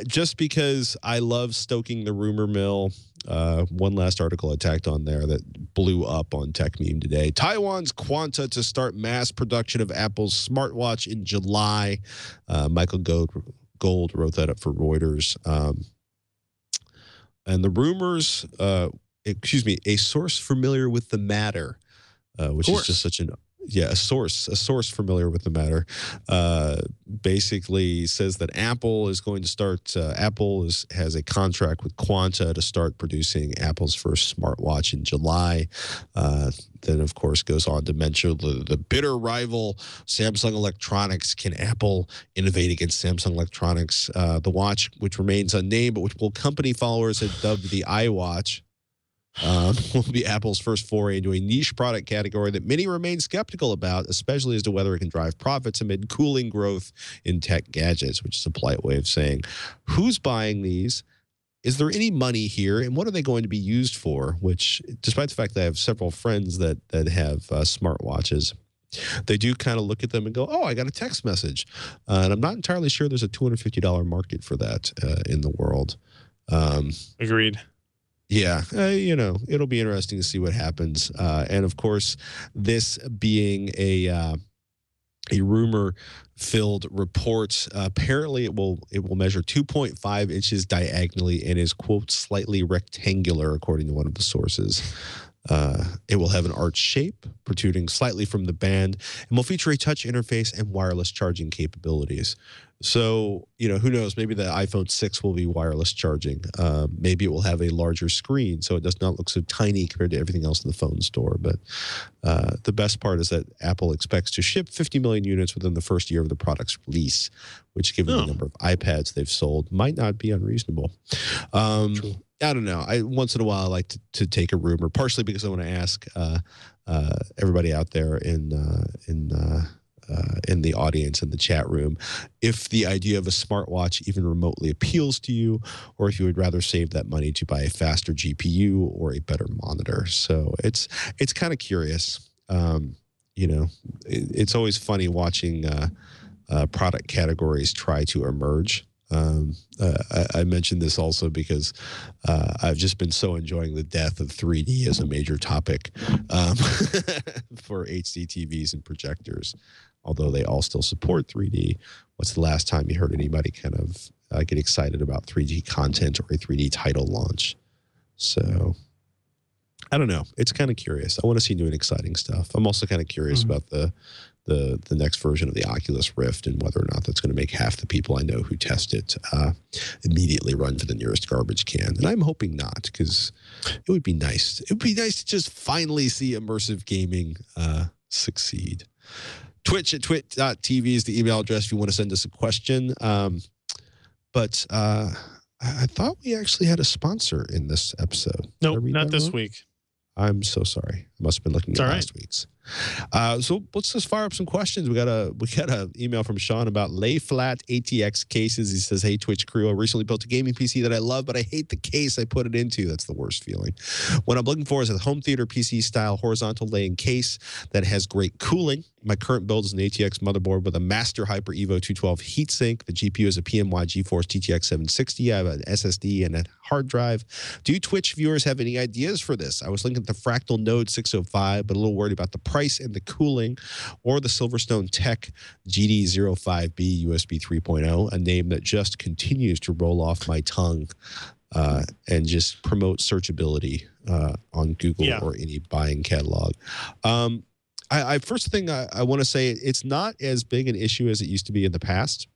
Just because I love stoking the rumor mill, one last article I tacked on there that blew up on TechMeme today. Taiwan's Quanta to start mass production of Apple's smartwatch in July. Michael Gold wrote that up for Reuters. And the rumors... a source familiar with the matter, which is just such a source familiar with the matter, basically says that Apple is going to start, has a contract with Quanta to start producing Apple's first smartwatch in July. Then, of course, goes on to mention the bitter rival Samsung Electronics. Can Apple innovate against Samsung Electronics? The watch, which remains unnamed, but which company followers have dubbed the iWatch, will be Apple's first foray into a niche product category that many remain skeptical about, especially as to whether it can drive profits amid cooling growth in tech gadgets, which is a polite way of saying, who's buying these? Is there any money here? And what are they going to be used for? Which, despite the fact that I have several friends that have smartwatches, they do kind of look at them and go, oh, I got a text message. And I'm not entirely sure there's a $250 market for that in the world. Agreed. Yeah, it'll be interesting to see what happens. And of course, this being a rumor-filled report, apparently it will measure 2.5 inches diagonally and is, quote, slightly rectangular, according to one of the sources. It will have an arch shape protruding slightly from the band and will feature a touch interface and wireless charging capabilities. So, who knows? Maybe the iPhone 6 will be wireless charging. Maybe it will have a larger screen, so it does not look so tiny compared to everything else in the phone store. But the best part is that Apple expects to ship 50 million units within the first year of the product's release, which, given the number of iPads they've sold, might not be unreasonable. I don't know. Once in a while, I like to take a rumor, partially because I want to ask everybody out there in the audience, in the chat room, if the idea of a smartwatch even remotely appeals to you, or if you would rather save that money to buy a faster GPU or a better monitor. So it's kind of curious. It's always funny watching product categories try to emerge. I mentioned this also because I've just been so enjoying the death of 3D as a major topic for HD TVs and projectors. Although they all still support 3D, what's the last time you heard anybody kind of get excited about 3D content or a 3D title launch? So I don't know. It's kind of curious. I want to see new and exciting stuff. I'm also kind of curious about the next version of the Oculus Rift and whether or not that's going to make half the people I know who test it immediately run for the nearest garbage can. And I'm hoping not, because it would be nice. It would be nice to just finally see immersive gaming succeed. Twitch at twit.tv is the email address if you want to send us a question. But I thought we actually had a sponsor in this episode. Nope, not this week. I'm so sorry. I must have been looking at last week's. So let's just fire up some questions. We got a email from Sean about lay flat ATX cases. He says, "Hey, Twitch crew, I recently built a gaming PC that I love, but I hate the case I put it into. That's the worst feeling. What I'm looking for is a home theater PC style horizontal laying case that has great cooling. My current build is an ATX motherboard with a Master Hyper Evo 212 heatsink. The GPU is a PMY GeForce GTX 760. I have an SSD and a hard drive. Do Twitch viewers have any ideas for this? I was looking at the Fractal Node 605, but a little worried about the price and the cooling, or the Silverstone Tech GD05B USB 3.0, a name that just continues to roll off my tongue and just promote searchability on Google or any buying catalog." First thing I want to say, it's not as big an issue as it used to be in the past.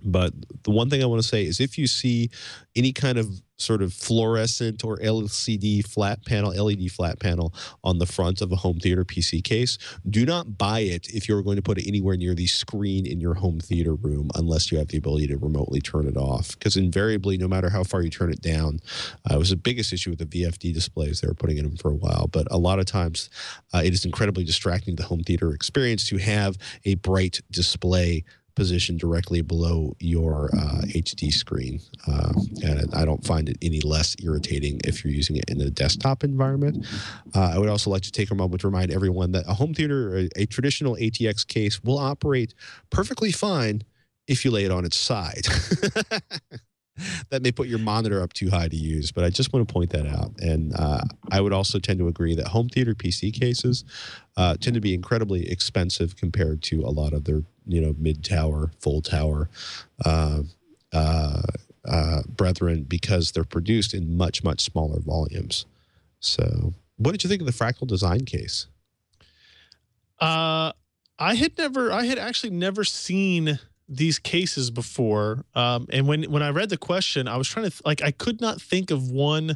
But the one thing I want to say is if you see any kind of sort of fluorescent or LCD flat panel, LED flat panel on the front of a home theater PC case, do not buy it if you're going to put it anywhere near the screen in your home theater room unless you have the ability to remotely turn it off. Because invariably, no matter how far you turn it down, it was the biggest issue with the VFD displays. They were putting it in for a while. But a lot of times, it is incredibly distracting to the home theater experience to have a bright display positioned directly below your HD screen. And I don't find it any less irritating if you're using it in a desktop environment. I would also like to take a moment to remind everyone that a home theater, a traditional ATX case, will operate perfectly fine if you lay it on its side. That may put your monitor up too high to use, but I just want to point that out. And I would also tend to agree that home theater PC cases tend to be incredibly expensive compared to a lot of their, mid-tower, full-tower brethren, because they're produced in much, much smaller volumes. So what did you think of the Fractal design case? I had actually never seen these cases before. And when I read the question, I was trying to, I could not think of one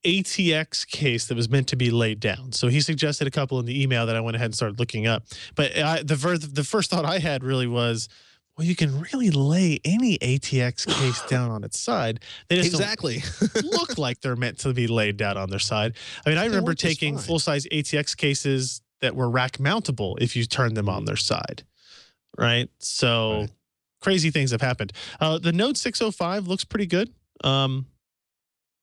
ATX case that was meant to be laid down. So he suggested a couple in the email that I went ahead and started looking up. But the first thought I had really was, well, you can really lay any ATX case down on its side. They just don't look like they're meant to be laid down on their side. I mean, I remember taking full-size ATX cases that were rack mountable if you turn them on their side. Right. So crazy things have happened. The Node 605 looks pretty good.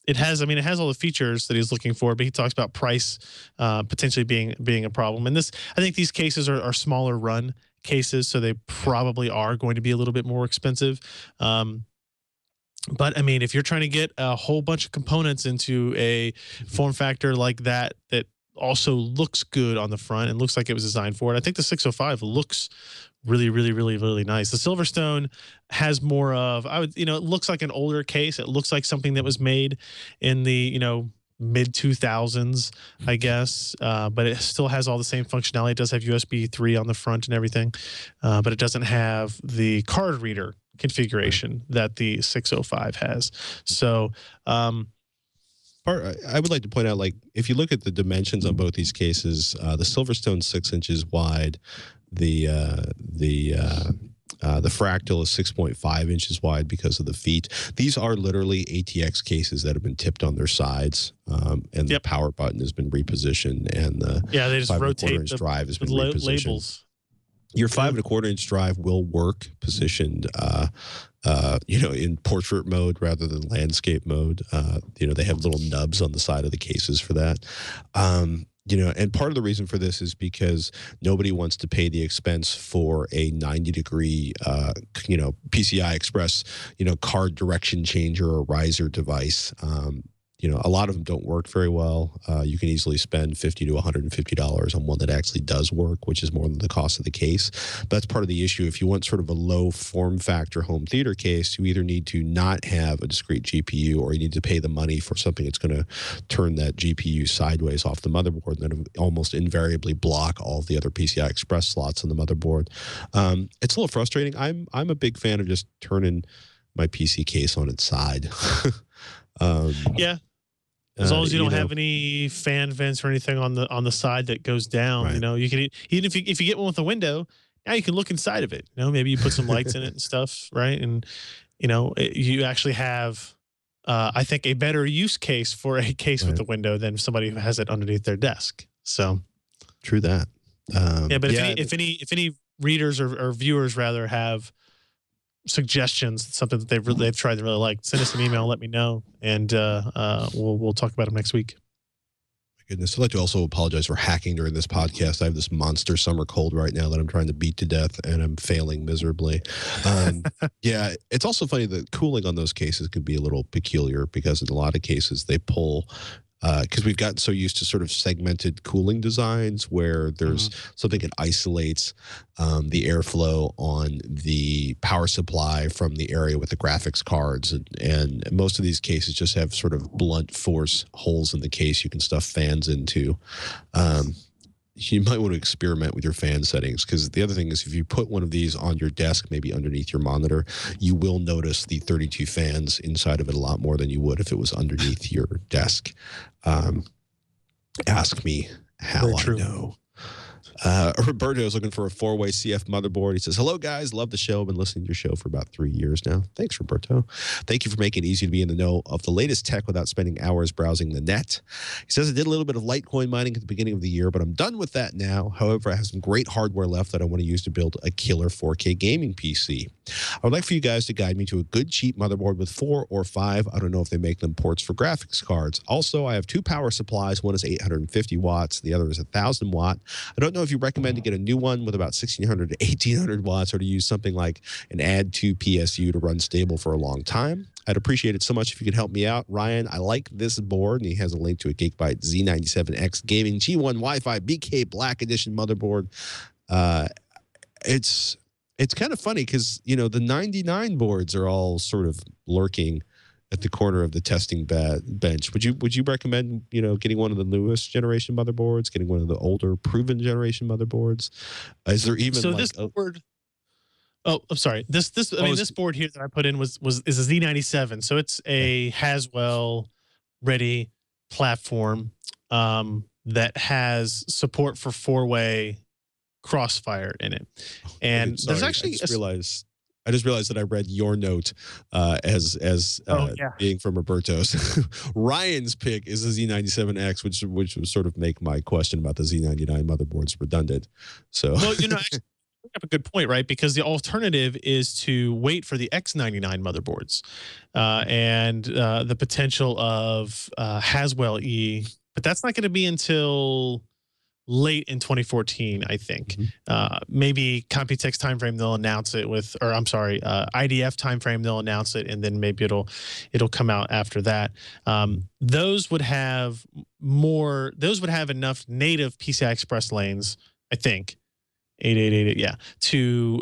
It has all the features that he's looking for, but he talks about price potentially being a problem. And I think these cases are smaller run cases, so they probably are going to be a little bit more expensive. But I mean, if you're trying to get a whole bunch of components into a form factor like that also looks good on the front and looks like it was designed for it, I think the 605 looks really, really, really, really nice. The Silverstone has more of, it looks like an older case. It looks like something that was made in the, mid 2000s, I guess. But it still has all the same functionality. It does have USB 3 on the front and everything. But it doesn't have the card reader configuration that the 605 has. So, I would like to point out, if you look at the dimensions on both these cases, the Silverstone 6 inches wide, the Fractal is 6.5 inches wide because of the feet. These are literally ATX cases that have been tipped on their sides, and the power button has been repositioned, and the they just rotate the drive has been repositioned. Labels. Your 5.25 inch drive will work positioned, in portrait mode rather than landscape mode. They have little nubs on the side of the cases for that. And part of the reason for this is because nobody wants to pay the expense for a 90-degree, PCI Express, card direction changer or riser device. A lot of them don't work very well. You can easily spend $50 to $150 on one that actually does work, which is more than the cost of the case. But that's part of the issue. If you want sort of a low form factor home theater case, you either need to not have a discrete GPU, or you need to pay the money for something that's going to turn that GPU sideways off the motherboard and then almost invariably block all of the other PCI Express slots on the motherboard. It's a little frustrating. I'm a big fan of just turning my PC case on its side. As long as you don't have any fan vents or anything on the side that goes down, you can, even if you get one with a window, now you can look inside of it. Maybe you put some lights in it and stuff, right? And you actually have I think, a better use case for a case with a window than somebody who has it underneath their desk. So true that. yeah, but if any readers or viewers rather have suggestions, something that they've tried to really like, send us an email, let me know, and we'll talk about them next week. Goodness, I'd like to also apologize for hacking during this podcast. I have this monster summer cold right now that I'm trying to beat to death, and I'm failing miserably. Yeah, it's also funny that cooling on those cases could be a little peculiar because in a lot of cases they pull, because we've gotten so used to sort of segmented cooling designs where there's something that isolates the airflow on the power supply from the area with the graphics cards. And most of these cases just have sort of blunt force holes in the case you can stuff fans into. You might want to experiment with your fan settings, because the other thing is if you put one of these on your desk, maybe underneath your monitor, you will notice the 32 fans inside of it a lot more than you would if it was underneath your desk. Ask me how I know. Roberto is looking for a 4-way CF motherboard. He says, hello, guys. Love the show. I've been listening to your show for about 3 years now. Thanks, Roberto. Thank you for making it easy to be in the know of the latest tech without spending hours browsing the net. He says, I did a little bit of Litecoin mining at the beginning of the year, but I'm done with that now. However, I have some great hardware left that I want to use to build a killer 4K gaming PC. I would like for you guys to guide me to a good, cheap motherboard with 4 or 5. I don't know if they make them ports for graphics cards. Also, I have 2 power supplies. One is 850 watts. The other is 1,000 watt. I don't know if you recommend to get a new one with about 1,600 to 1,800 watts, or to use something like an Add 2 PSU to run stable for a long time. I'd appreciate it so much if you could help me out. Ryan, I like this board, and he has a link to a Gigabyte Z97X Gaming G1 Wi-Fi BK Black Edition motherboard. It's kind of funny because, you know, the 99 boards are all sort of lurking at the corner of the testing bench. Would you recommend, you know, getting one of the newest generation motherboards, getting one of the older proven generation motherboards? Is there even this board? Oh, I'm sorry. This board here that I put in is a Z97, so it's a Haswell ready platform that has support for 4-way crossfire in it. And there's actually I just realized that I read your note as being from Roberto's. Ryan's pick is the Z97X, which would sort of make my question about the Z99 motherboards redundant. So, well, you know, actually, you have a good point, right? Because the alternative is to wait for the X99 motherboards and the potential of Haswell E, but that's not going to be until late in 2014, I think. Maybe Computex timeframe they'll announce it with, or I'm sorry, IDF timeframe they'll announce it, and then maybe it'll come out after that. Those would have enough native PCI Express lanes, I think, 8888, yeah, to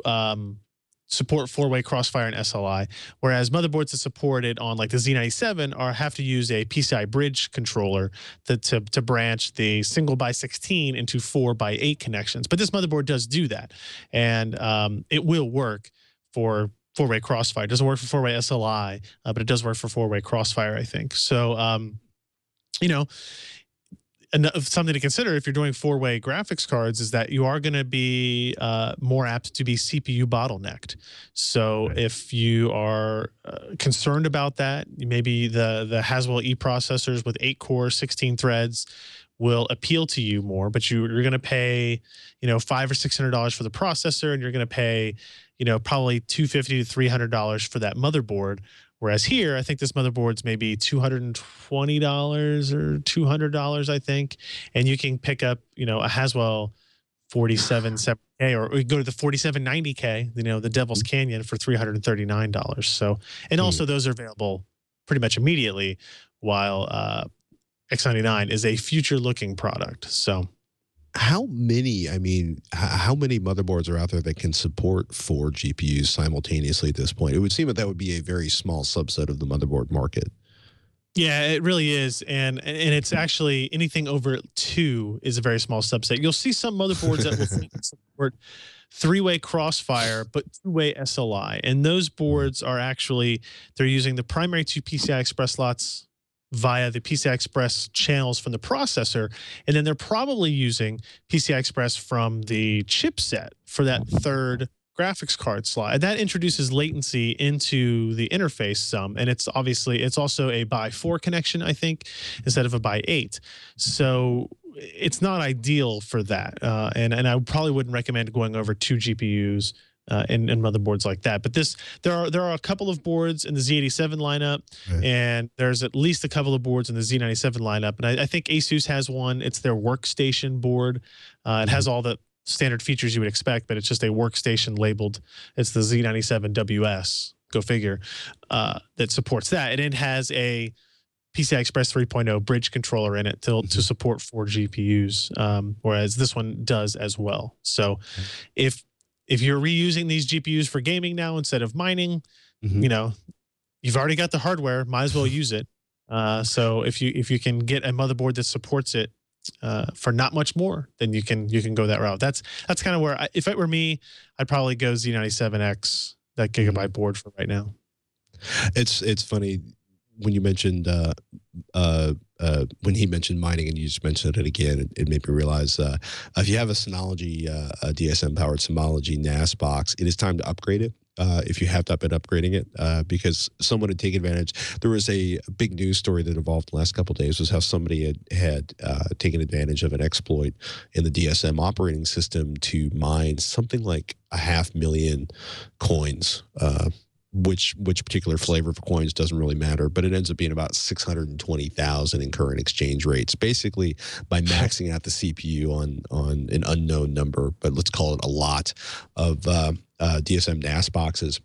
support 4-way crossfire and SLI, whereas motherboards that support it on like the Z97 have to use a PCI bridge controller to branch the single by 16 into 4x8 connections. But this motherboard does do that, and it will work for 4-way crossfire. It doesn't work for 4-way SLI, but it does work for 4-way crossfire, I think. So, you know, something to consider if you're doing 4-way graphics cards is that you are going to be more apt to be CPU bottlenecked. So if you are concerned about that, maybe the Haswell E processors with 8 cores, 16 threads will appeal to you more, but you're going to pay, you know, $500 or $600 for the processor, and you're going to pay, you know, probably $250 to $300 for that motherboard. Whereas here, I think this motherboard's maybe $220 or $200, I think, and you can pick up, you know, a Haswell 4770K, or you go to the 4790K, you know, the Devil's Canyon for $339. So, and also those are available pretty much immediately, while X99 is a future-looking product. So, how many motherboards are out there that can support 4 GPUs simultaneously at this point? It would seem that would be a very small subset of the motherboard market. Yeah, it really is. And it's actually anything over 2 is a very small subset. You'll see some motherboards that will support 3-way crossfire, but 2-way SLI. And those boards are actually, they're using the primary 2 PCI Express slots via the PCI Express channels from the processor, and then they're probably using PCI Express from the chipset for that 3rd graphics card slot, and that introduces latency into the interface some. And it's also a by 4 connection, I think, instead of a by 8. So it's not ideal for that. And I probably wouldn't recommend going over 2 GPUs in motherboards like that. But there are a couple of boards in the Z87 lineup, Right. and there's at least a couple of boards in the Z97 lineup. And I think Asus has one. It's their workstation board. It has all the standard features you would expect, but it's just a workstation labeled. It's the Z97WS. Go figure. That supports that, and it has a PCI Express 3.0 bridge controller in it to support 4 GPUs, whereas this one does as well. So, if you're reusing these GPUs for gaming now instead of mining, you know, you've already got the hardware, might as well use it. So if you can get a motherboard that supports it for not much more, then you can go that route. That's kind of where if it were me, I'd probably go Z97X, that gigabyte board for right now. It's funny when you mentioned when he mentioned mining, and you just mentioned it again, it made me realize if you have a Synology, a DSM powered Synology NAS box, it is time to upgrade it. If you have not been upgrading it, because someone had taken advantage. There was a big news story that evolved the last couple of days, was how somebody had taken advantage of an exploit in the DSM operating system to mine something like 500,000 coins. Which particular flavor of coins doesn't really matter, but it ends up being about 620,000 in current exchange rates, basically by maxing out the CPU on an unknown number, but let's call it a lot of DSM NAS boxes.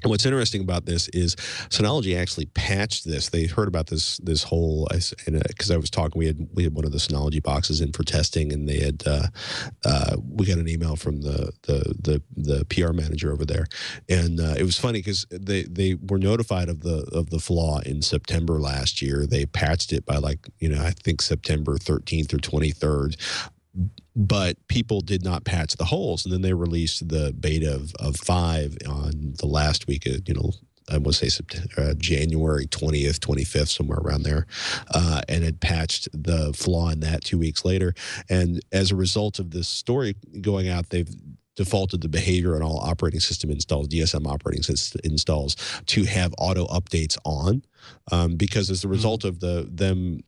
And what's interesting about this is Synology actually patched this. They heard about this whole, because I was talking, we had one of the Synology boxes in for testing, and they had we got an email from the PR manager over there, and it was funny because they were notified of the flaw in September last year. They patched it by I think September 13th or 23rd. But people did not patch the holes, and then they released the beta of 5 on the last week of, I want to say January 20th, 25th, somewhere around there, and had patched the flaw in that 2 weeks later. And as a result of this story going out, they've defaulted the behavior on all operating system installs, DSM operating system installs, to have auto updates on, because as a result of them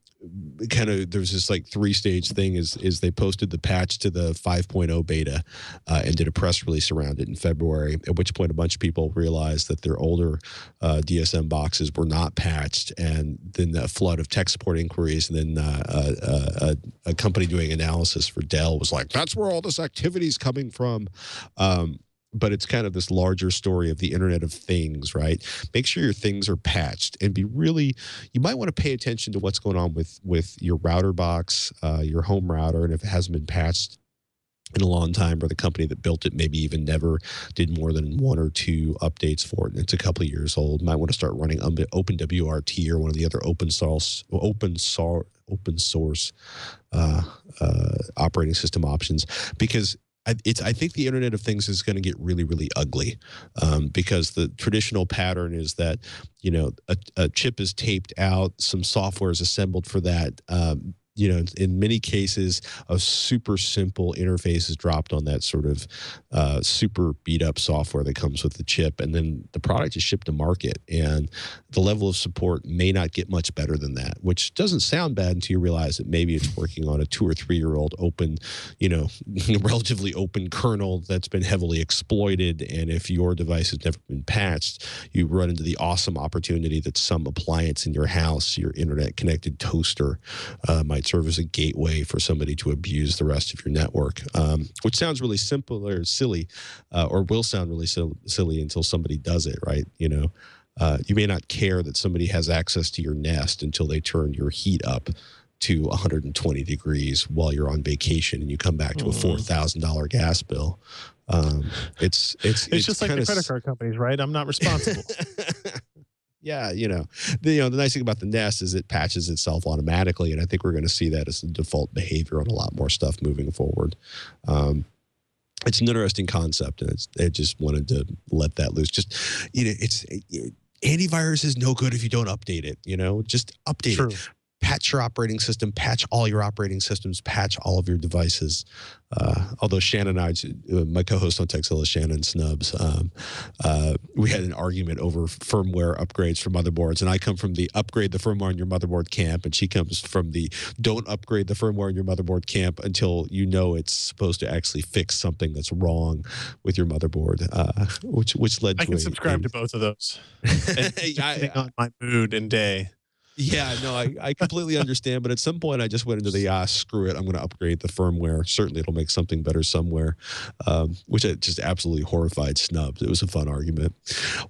kind of, there's this 3-stage thing is they posted the patch to the 5.0 beta and did a press release around it in February, at which point a bunch of people realized that their older DSM boxes were not patched, and then a flood of tech support inquiries, and then a company doing analysis for Dell was like, that's where all this activity is coming from. But it's kind of this larger story of the Internet of Things, right? Make sure your things are patched, and you might want to pay attention to what's going on with your router box, your home router, and if it hasn't been patched in a long time, or the company that built it maybe even never did more than 1 or 2 updates for it, and it's a couple of years old, might want to start running OpenWRT or one of the other open source operating system options, because I think the Internet of Things is going to get really, really ugly, because the traditional pattern is that, a chip is taped out, some software is assembled for that. In many cases, a super simple interface is dropped on that sort of super beat up software that comes with the chip, and then the product is shipped to market, and the level of support may not get much better than that, which doesn't sound bad until you realize that maybe it's working on a 2 or 3 year old open, relatively open kernel that's been heavily exploited. And if your device has never been patched, you run into the awesome opportunity that some appliance in your house, your internet connected toaster, might serve as a gateway for somebody to abuse the rest of your network, which sounds really simple or silly, or will sound really silly until somebody does it, right? You may not care that somebody has access to your Nest until they turn your heat up to 120 degrees while you're on vacation, and you come back to a $4,000 gas bill. It's just like the credit card companies, right? I'm not responsible. Yeah, the nice thing about the Nest is it patches itself automatically, and I think we're going to see that as the default behavior on a lot more stuff moving forward. It's an interesting concept, and I just wanted to let that loose. Just, antivirus is no good if you don't update it. Just update it. patch your operating system, patch all your operating systems, patch all of your devices. Although Shannon and I, my co-host on TechZilla, Shannon Snubs, we had an argument over firmware upgrades for motherboards, and I come from the upgrade the firmware on your motherboard camp, and she comes from the don't upgrade the firmware on your motherboard camp until you know it's supposed to actually fix something that's wrong with your motherboard, which led to I can subscribe to both of those, depending on my mood and day. Yeah, no, I completely understand. But at some point, I just went into the, screw it, I'm going to upgrade the firmware. Certainly, it'll make something better somewhere, which just absolutely horrified Snubs. It was a fun argument.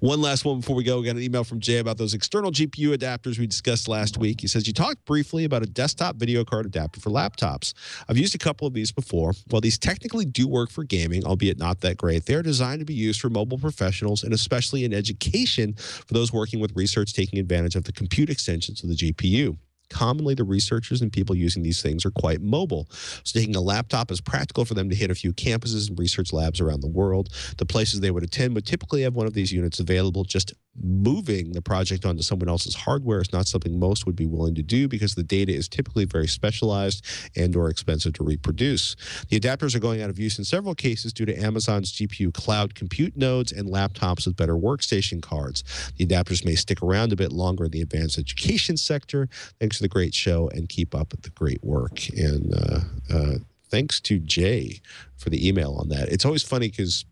One last one before we go. We got an email from Jay about those external GPU adapters we discussed last week. He says, you talked briefly about a desktop video card adapter for laptops. I've used a couple of these before. While these technically do work for gaming, albeit not that great, they are designed to be used for mobile professionals and especially in education for those working with research taking advantage of the compute extensions of the GPU. Commonly, the researchers and people using these things are quite mobile. So taking a laptop is practical for them to hit a few campuses and research labs around the world. The places they would attend would typically have one of these units available. Just moving the project onto someone else's hardware is not something most would be willing to do because the data is typically very specialized and or expensive to reproduce. The adapters are going out of use in several cases due to Amazon's GPU cloud compute nodes and laptops with better workstation cards. The adapters may stick around a bit longer in the advanced education sector. Thanks for the great show and keep up with the great work. And thanks to Jay for the email on that. It's always funny because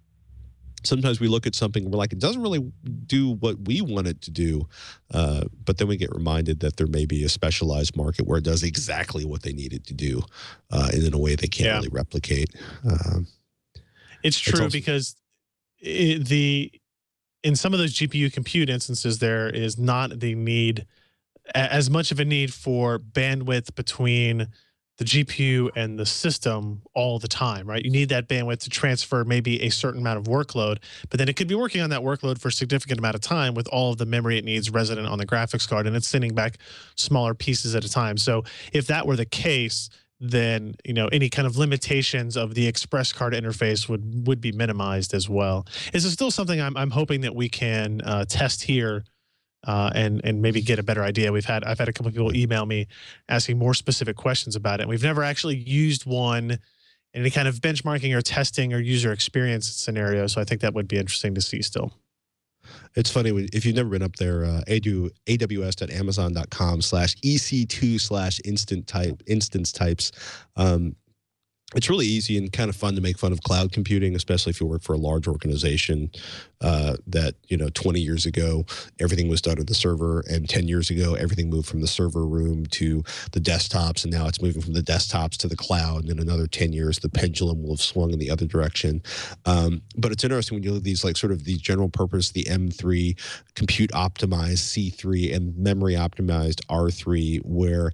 sometimes we look at something and we're like, it doesn't really do what we want it to do. But then we get reminded that there may be a specialized market where it does exactly what they need it to do and in a way they can't really replicate. It's true because in some of those GPU compute instances, there is not the need, as much of a need for bandwidth between the GPU and the system all the time, right? You need that bandwidth to transfer maybe a certain amount of workload, but then it could be working on that workload for a significant amount of time with all of the memory it needs resident on the graphics card, and it's sending back smaller pieces at a time. So if that were the case, then any kind of limitations of the express card interface would be minimized as well. Is it still something I'm hoping that we can test here? And maybe get a better idea. I've had a couple of people email me asking more specific questions about it. We've never actually used one in any kind of benchmarking or testing or user experience scenario. So I think that would be interesting to see still. It's funny, if you've never been up there, aws.amazon.com/EC2/instance types. It's really easy and kind of fun to make fun of cloud computing, especially if you work for a large organization that, 20 years ago, everything was done at the server, and 10 years ago, everything moved from the server room to the desktops, and now it's moving from the desktops to the cloud, and in another 10 years, the pendulum will have swung in the other direction. But it's interesting when you look at these, like sort of the general purpose, the M3, compute optimized C3, and memory optimized R3, where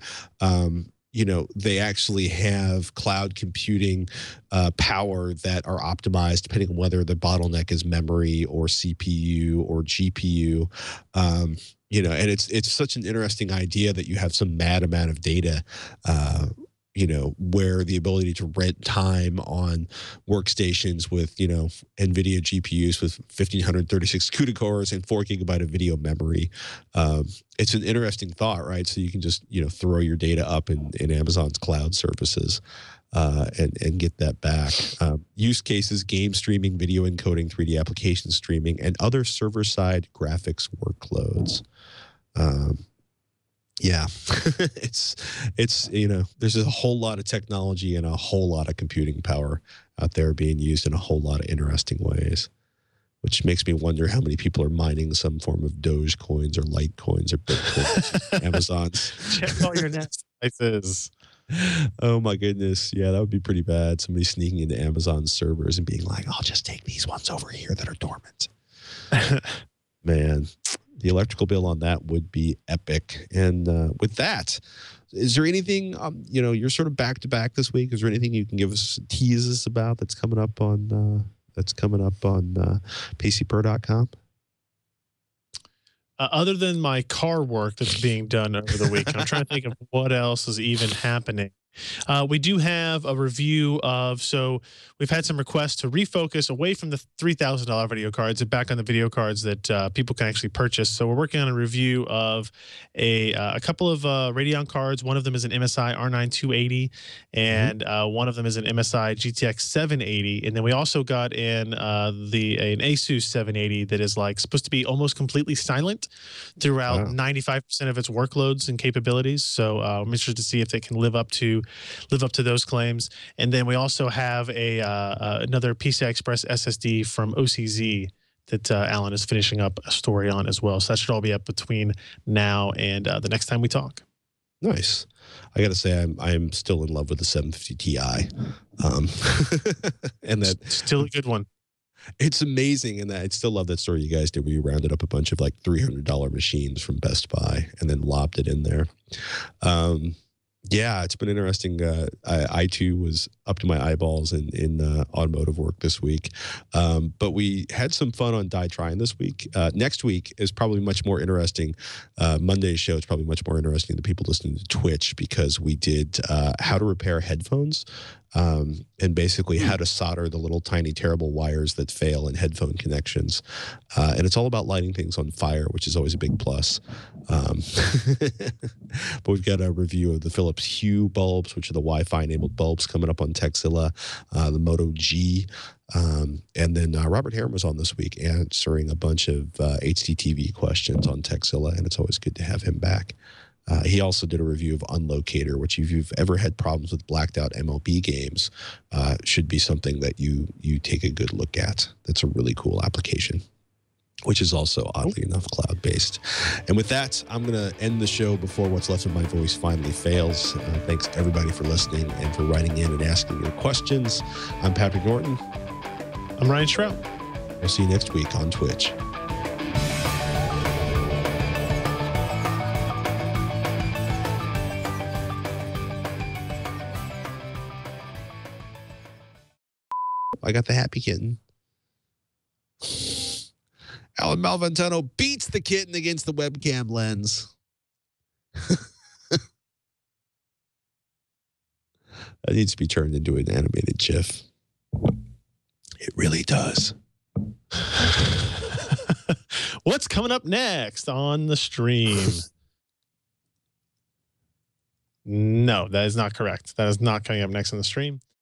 they actually have cloud computing power that are optimized depending on whether the bottleneck is memory or CPU or GPU. And it's such an interesting idea that you have some mad amount of data, where the ability to rent time on workstations with, NVIDIA GPUs with 1,536 CUDA cores and 4 GB of video memory. It's an interesting thought, right? So you can just, throw your data up in Amazon's cloud services and get that back. Use cases, game streaming, video encoding, 3D application streaming, and other server-side graphics workloads. Yeah, it's there's a whole lot of technology and a whole lot of computing power out there being used in a whole lot of interesting ways, which makes me wonder how many people are mining some form of Doge coins or Litecoins or Bitcoins. Amazon's. Check all your NAS devices. Oh my goodness. Yeah, that would be pretty bad. Somebody sneaking into Amazon's servers and being like, I'll just take these ones over here that are dormant. Man. The electrical bill on that would be epic. And with that, is there anything, you're sort of back to back this week. Is there anything you can give us teases about that's coming up on PCPro.com? Other than my car work that's being done over the week, I'm trying to think of what else is even happening. We do have a review of, so we've had some requests to refocus away from the $3,000 video cards and back on the video cards that people can actually purchase. So we're working on a review of a couple of Radeon cards. One of them is an MSI R9 280, and one of them is an MSI GTX 780. And then we also got in an Asus 780 that is like supposed to be almost completely silent throughout 95% of its workloads and capabilities. So I'm interested to see if they can live up to those claims. And then we also have another PCI Express SSD from OCZ that Alan is finishing up a story on as well. So that should all be up between now and the next time we talk. Nice. I got to say, I'm still in love with the 750 Ti, and that still a good one. It's amazing, and I still love that story you guys did where you rounded up a bunch of like $300 machines from Best Buy and then lobbed it in there. Yeah, it's been interesting. I too was up to my eyeballs in automotive work this week, but we had some fun on Die Trying this week. Next week is probably much more interesting. Monday's show is probably much more interesting to people listening to Twitch because we did how to repair headphones. And basically how to solder the little tiny terrible wires that fail in headphone connections. And it's all about lighting things on fire, which is always a big plus. But we've got a review of the Philips Hue bulbs, which are the Wi-Fi enabled bulbs coming up on Texilla, the Moto G. And then Robert Harron was on this week answering a bunch of HDTV questions on Texilla, and it's always good to have him back. He also did a review of Unlocator, which if you've ever had problems with blacked out MLB games, should be something that you take a good look at. That's a really cool application, which is also, oddly enough, cloud-based. And with that, I'm going to end the show before what's left of my voice finally fails. Thanks, everybody, for listening and for writing in and asking your questions. I'm Patrick Norton. I'm Ryan Shrout. We'll see you next week on Twitch. I got the happy kitten. Alan Malventano beats the kitten against the webcam lens. That needs to be turned into an animated GIF. It really does. What's coming up next on the stream? No, that is not correct. That is not coming up next on the stream.